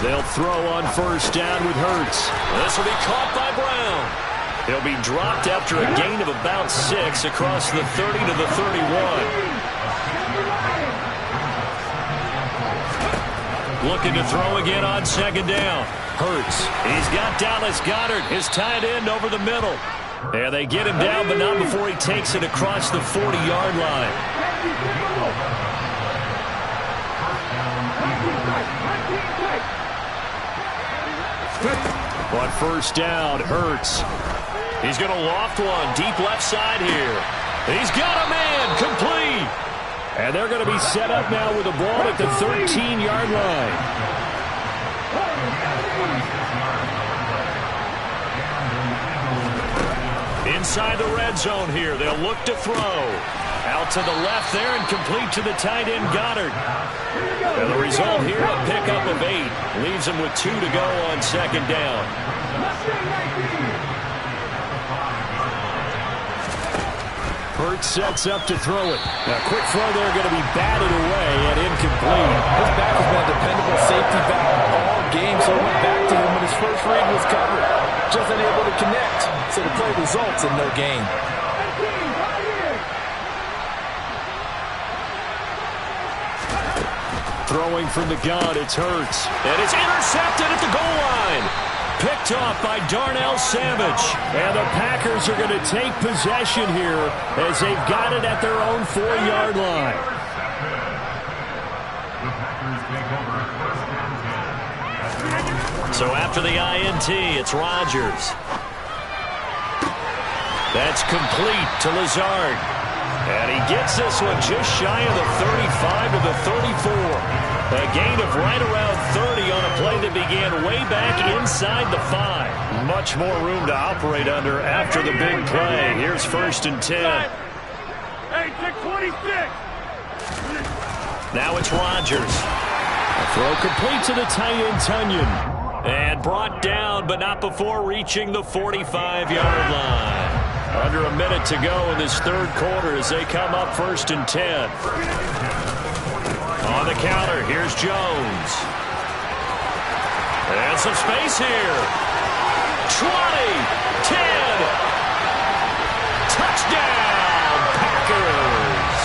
They'll throw on first down with Hurts. This will be caught by Brown. He'll be dropped after a gain of about 6 across the 30 to the 31. Looking to throw again on second down. Hurts. He's got Dallas Goedert, his tight end, over the middle. And they get him down, but not before he takes it across the 40-yard line. On first down, Hurts. He's going to loft one deep left side here. He's got a man complete. And they're going to be set up now with the ball at the 13-yard line. Inside the red zone here. They'll look to throw. Out to the left there and complete to the tight end Goddard. And the result here, a pickup of 8. Leaves him with 2 to go on second down. Hurts sets up to throw it. A quick throw there going to be batted away and incomplete. His back has been a dependable safety valve all game, so it went back to him when his first read was covered. Just unable to connect, so the play results in no gain. Throwing from the gun, it's Hurts. And it's intercepted at the goal line. Picked off by Darnell Savage. And the Packers are going to take possession here as they've got it at their own 4-yard line. So after the INT, it's Rodgers. That's complete to Lazard. And he gets this one just shy of the 35 to the 34. A gain of right around 30 on a play that began way back inside the 5. Much more room to operate under after the big play. Here's first and 10. Hey, take 26. Now it's Rodgers. A throw complete to the tight end, Tunyon. And brought down, but not before reaching the 45-yard line. Under a minute to go in this third quarter as they come up first and 10. On the counter, here's Jones. And some space here. 20, 10. Touchdown, Packers.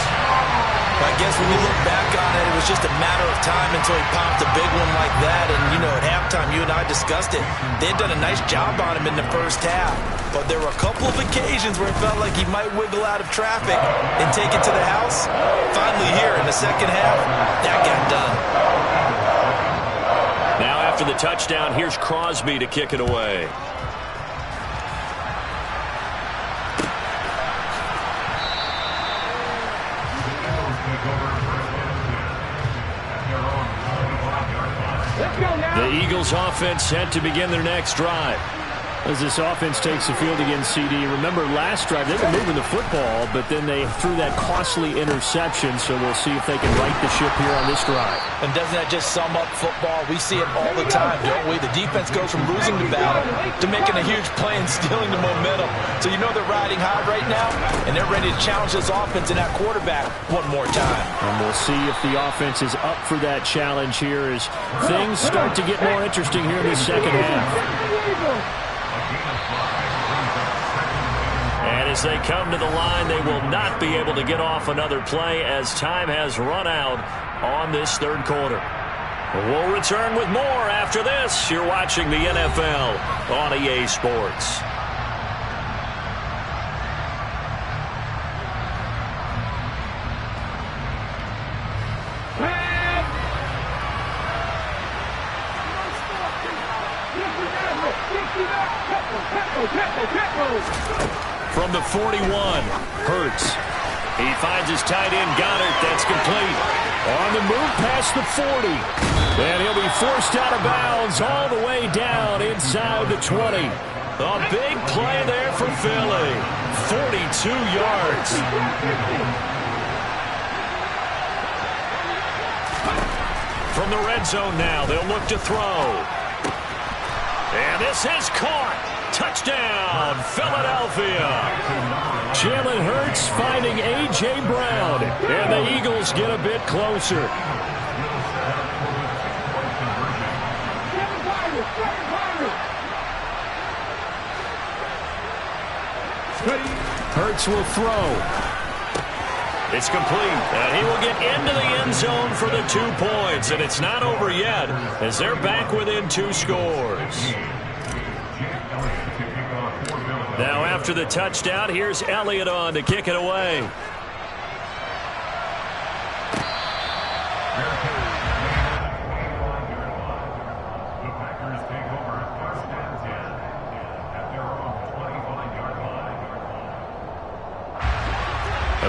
I guess when you look back on it, it was just a matter of time until he popped a big one like that. And, you know, at halftime, you and I discussed it. They had done a nice job on him in the first half. But there were a couple of occasions where it felt like he might wiggle out of traffic and take it to the house. Finally here in the second half, that got done. Now after the touchdown, here's Crosby to kick it away. The Eagles offense set to begin their next drive. As this offense takes the field against CD, remember last drive they were moving the football, but then they threw that costly interception, so we'll see if they can right the ship here on this drive. And doesn't that just sum up football? We see it all the time, don't we? The defense goes from losing the battle to making a huge play and stealing the momentum. So you know they're riding high right now, and they're ready to challenge this offense and that quarterback one more time. And we'll see if the offense is up for that challenge here as things start to get more interesting here in the second half. And as they come to the line, they will not be able to get off another play as time has run out on this third quarter. We'll return with more after this. You're watching the NFL on EA Sports. From the 41, Hurts. He finds his tight end, Goddard. That's complete. On the move past the 40. And he'll be forced out of bounds all the way down inside the 20. A big play there for Philly. 42 yards. From the red zone now, they'll look to throw. And this is caught. Touchdown, Philadelphia. Jalen Hurts finding A.J. Brown. And the Eagles get a bit closer. Hurts will throw. It's complete. And he will get into the end zone for the 2 points. And it's not over yet as they're back within 2 scores. Now after the touchdown, here's Elliott on to kick it away.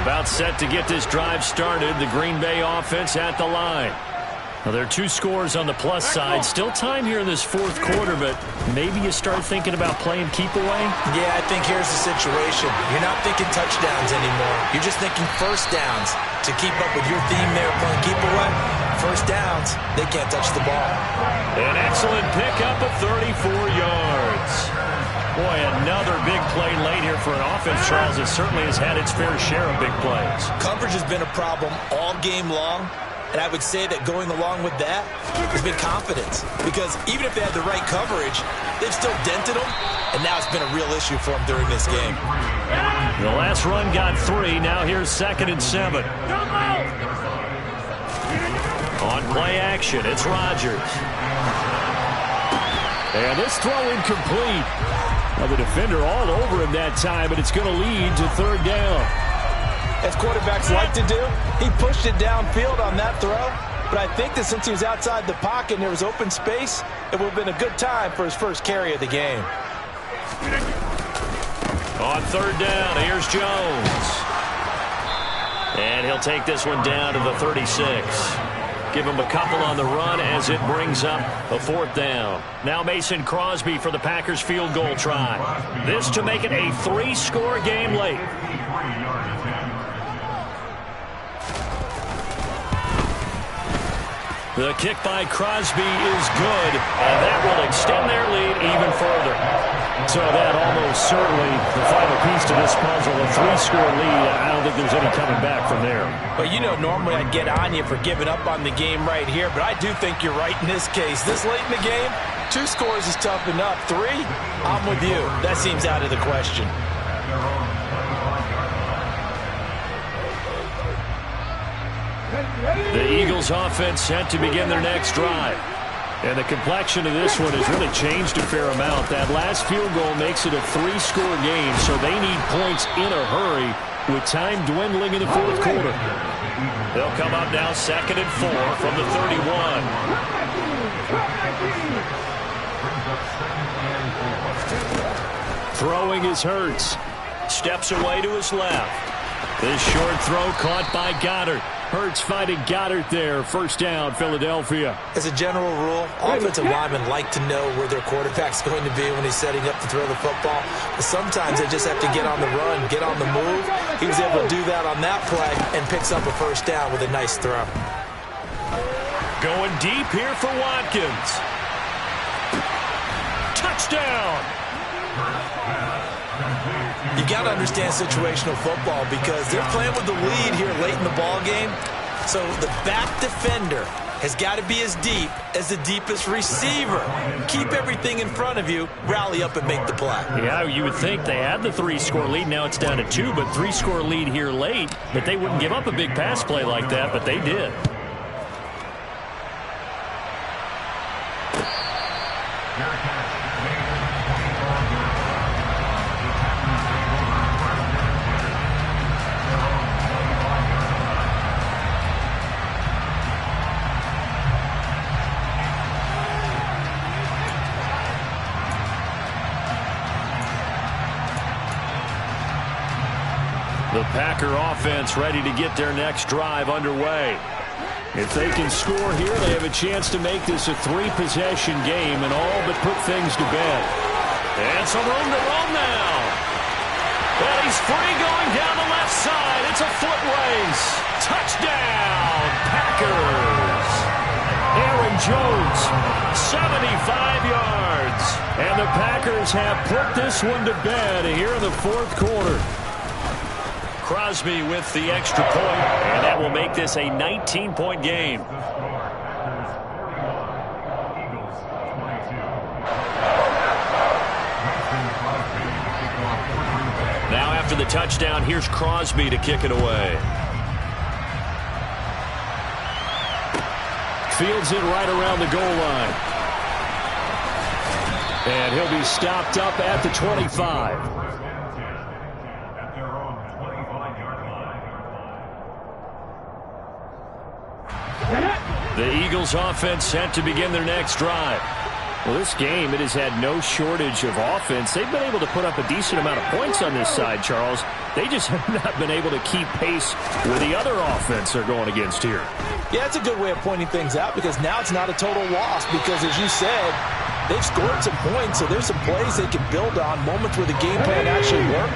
About set to get this drive started. The Green Bay offense at the line. Well, there are 2 scores on the plus side. Still time here in this fourth quarter, but maybe you start thinking about playing keep away? Yeah, I think here's the situation. You're not thinking touchdowns anymore. You're just thinking first downs. To keep up with your theme there, playing keep away, first downs, they can't touch the ball. An excellent pickup of 34 yards. Boy, another big play late here for an offense, Charles, that certainly has had its fair share of big plays. Coverage has been a problem all game long. And I would say that going along with that has been confidence. Because even if they had the right coverage, they've still dented them. And now it's been a real issue for them during this game. The last run got 3. Now here's 2nd and 7. On play action, it's Rodgers. And this throw incomplete. Well, the defender all over him that time, but it's going to lead to 3rd down. As quarterbacks like to do, he pushed it downfield on that throw. But I think that since he was outside the pocket and there was open space, it would have been a good time for his first carry of the game. On 3rd down, here's Jones. And he'll take this one down to the 36. Give him a couple on the run as it brings up a 4th down. Now Mason Crosby for the Packers field goal try. This to make it a 3-score game late. The kick by Crosby is good, and that will extend their lead even further. So that almost certainly the final piece to this puzzle, a 3-score lead. I don't think there's any coming back from there. But you know, normally I'd get on you for giving up on the game right here, but I do think you're right in this case. This late in the game, 2 scores is tough enough. 3, I'm with you. That seems out of the question. The Eagles offense set to begin their next drive. And the complexion of this one has really changed a fair amount. That last field goal makes it a 3-score game, so they need points in a hurry with time dwindling in the 4th quarter. They'll come up now 2nd and 4 from the 31. Throwing is Hurts. Steps away to his left. This short throw caught by Goddard. Hurts finding Goddard there. First down, Philadelphia. As a general rule, offensive linemen like to know where their quarterback's going to be when he's setting up to throw the football. But sometimes they just have to get on the run, get on the move. He was able to do that on that play and picks up a first down with a nice throw. Going deep here for Watkins. Touchdown! You got to understand situational football because they're playing with the lead here late in the ball game. So the back defender has got to be as deep as the deepest receiver. Keep everything in front of you, rally up and make the play. Yeah, you would think they had the 3-score lead. Now it's down to 2, but 3-score lead here late. But they wouldn't give up a big pass play like that, but they did. The Packer offense ready to get their next drive underway. If they can score here, they have a chance to make this a 3-possession game and all but put things to bed. And some room to roam now. And he's free going down the left side. It's a foot race. Touchdown, Packers. Aaron Jones, 75 yards. and the Packers have put this one to bed here in the fourth quarter. Crosby with the extra point, and that will make this a 19-point game. Now after the touchdown, here's Crosby to kick it away. Fields it right around the goal line. And he'll be stopped up at the 25. The Eagles offense set to begin their next drive. Well, this game, it has had no shortage of offense. They've been able to put up a decent amount of points on this side, Charles. They just have not been able to keep pace with the other offense they're going against here. Yeah, it's a good way of pointing things out because now it's not a total loss because, as you said, they've scored some points, so there's some plays they can build on, moments where the game plan actually worked.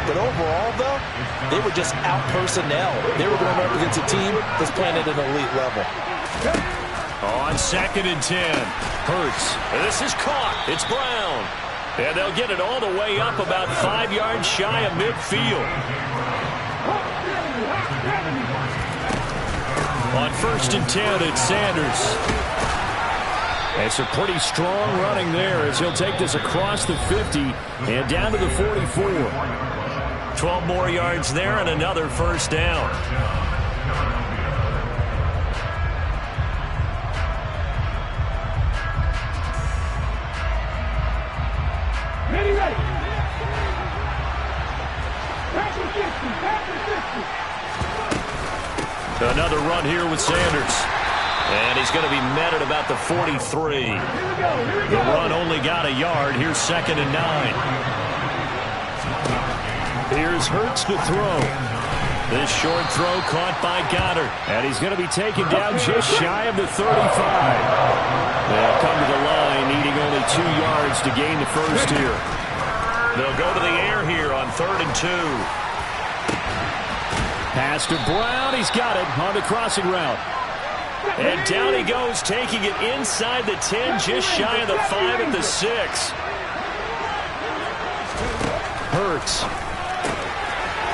But overall, though, they were just out-personnel. They were going up against a team that's playing at an elite level. On 2nd and 10, Hurts. This is caught. It's Brown. And they'll get it all the way up about 5 yards shy of midfield. On 1st and 10, it's Sanders. It's a pretty strong running there as he'll take this across the 50 and down to the 44. 12 more yards there and another first down. Another run here with Sanders. And he's going to be met at about the 43. The run only got a yard. Here's 2nd and 9. Here's Hurts to throw. This short throw caught by Goddard. And he's going to be taken down just shy of the 35. They'll come to the line, needing only 2 yards to gain the first here. They'll go to the air here on 3rd and 2. Pass to Brown. He's got it on the crossing route. And down he goes, taking it inside the 10, just shy of the 5 at the 6. Hurts.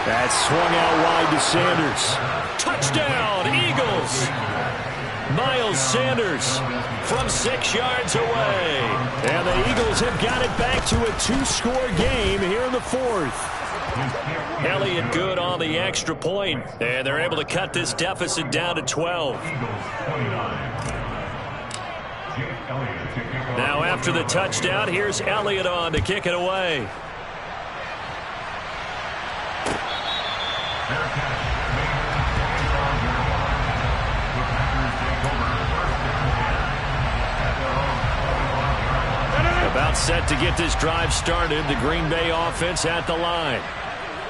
That's swung out wide to Sanders. Touchdown, Eagles. Miles Sanders from 6 yards away. And the Eagles have got it back to a 2-score game here in the fourth. Elliott good on the extra point, and they're able to cut this deficit down to 12. Now after the touchdown, here's Elliott on to kick it away. About set to get this drive started. The Green Bay offense at the line.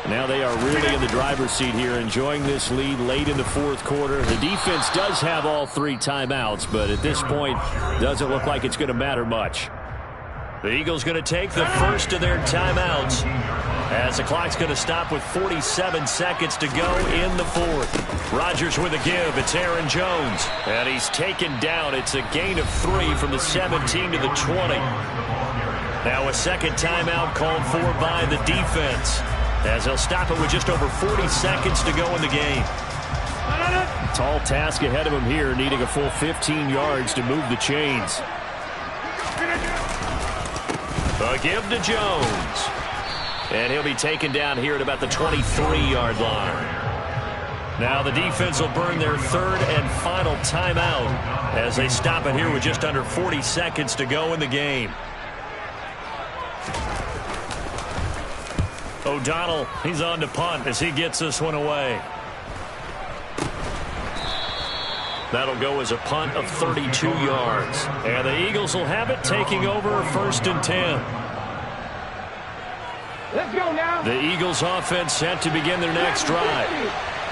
Now they are really in the driver's seat here, enjoying this lead late in the fourth quarter. The defense does have all 3 timeouts, but at this point, doesn't look like it's going to matter much. The Eagles going to take the first of their timeouts as the clock's going to stop with 47 seconds to go in the fourth. Rodgers with a give. It's Aaron Jones. And he's taken down. It's a gain of 3 from the 17 to the 20. Now a second timeout called for by the defense, as they'll stop it with just over 40 seconds to go in the game. Tall task ahead of him here, needing a full 15 yards to move the chains. A give to Jones. And he'll be taken down here at about the 23-yard line. Now the defense will burn their third and final timeout as they stop it here with just under 40 seconds to go in the game. O'Donnell, he's on to punt as he gets this one away. That'll go as a punt of 32 yards. And the Eagles will have it, taking over first and 10. Let's go now. The Eagles offense set to begin their next drive.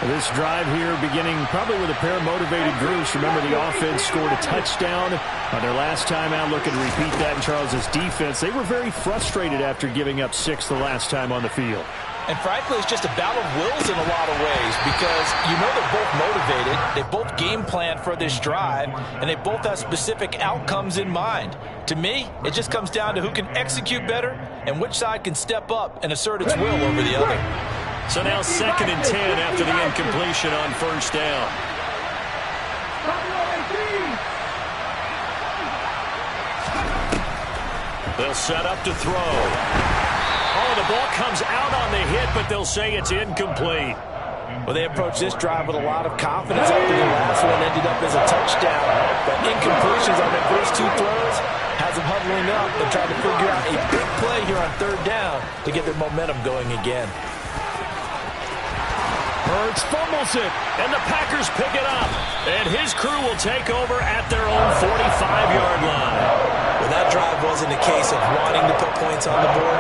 This drive here beginning probably with a pair of motivated groups. Remember, the offense scored a touchdown on their last time out. Looking to repeat that in Charles's defense. They were very frustrated after giving up 6 the last time on the field. And frankly, it's just a battle of wills in a lot of ways, because you know they're both motivated, they both game plan for this drive, and they both have specific outcomes in mind. To me, it just comes down to who can execute better and which side can step up and assert its will over the other. So now 2nd and 10 after the incompletion on first down. They'll set up to throw. Oh, the ball comes out on the hit, but they'll say it's incomplete. Well, they approached this drive with a lot of confidence after the last one ended up as a touchdown. But incompletions on their first 2 throws has them huddling up and trying to figure out a big play here on 3rd down to get their momentum going again. Hurts fumbles it, and the Packers pick it up. And his crew will take over at their own 45-yard line. Well, that drive wasn't a case of wanting to put points on the board.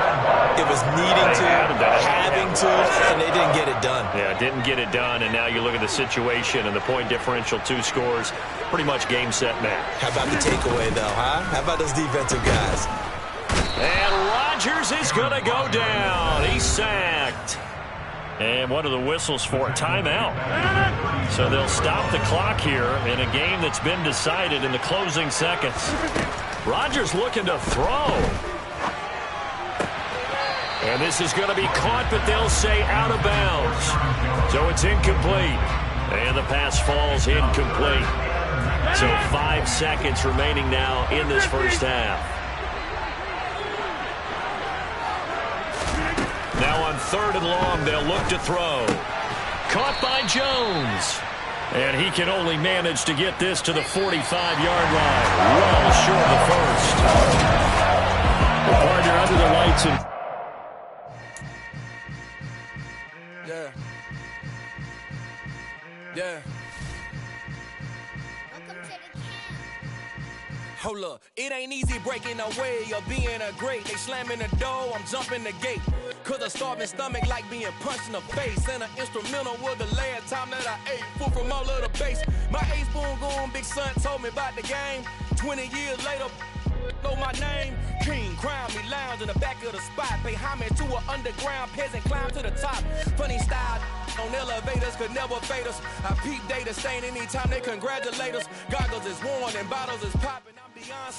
It was needing to, having to, and they didn't get it done. Yeah, didn't get it done, and now you look at the situation and the point differential, 2 scores, pretty much game, set, match. How about the takeaway, though, huh? How about those defensive guys? And Rodgers is going to go down. He's sacked. And what are the whistles for? Timeout. So they'll stop the clock here in a game that's been decided in the closing seconds. Rodgers looking to throw. And this is going to be caught, but they'll say out of bounds. So it's incomplete. And the pass falls incomplete. So 5 seconds remaining now in this first half. Now on 3rd and long, they'll look to throw. Caught by Jones. And he can only manage to get this to the 45-yard line. Well short of the first. Well, partner, under the lights and... Yeah. Yeah. Hold up, it ain't easy breaking away or being a great. They slamming the door, I'm jumping the gate. Cause a starving stomach like being punched in the face. And an instrumental was the last time that I ate food from all of the base. My A-spoon going big son told me about the game. 20 years later, know my name. King, crown me, lounge in the back of the spot. Pay homage to an underground peasant, climb to the top. Funny style on elevators could never fade us. I peep data stain anytime they congratulate us. Goggles is worn and bottles is popping. I'm beyond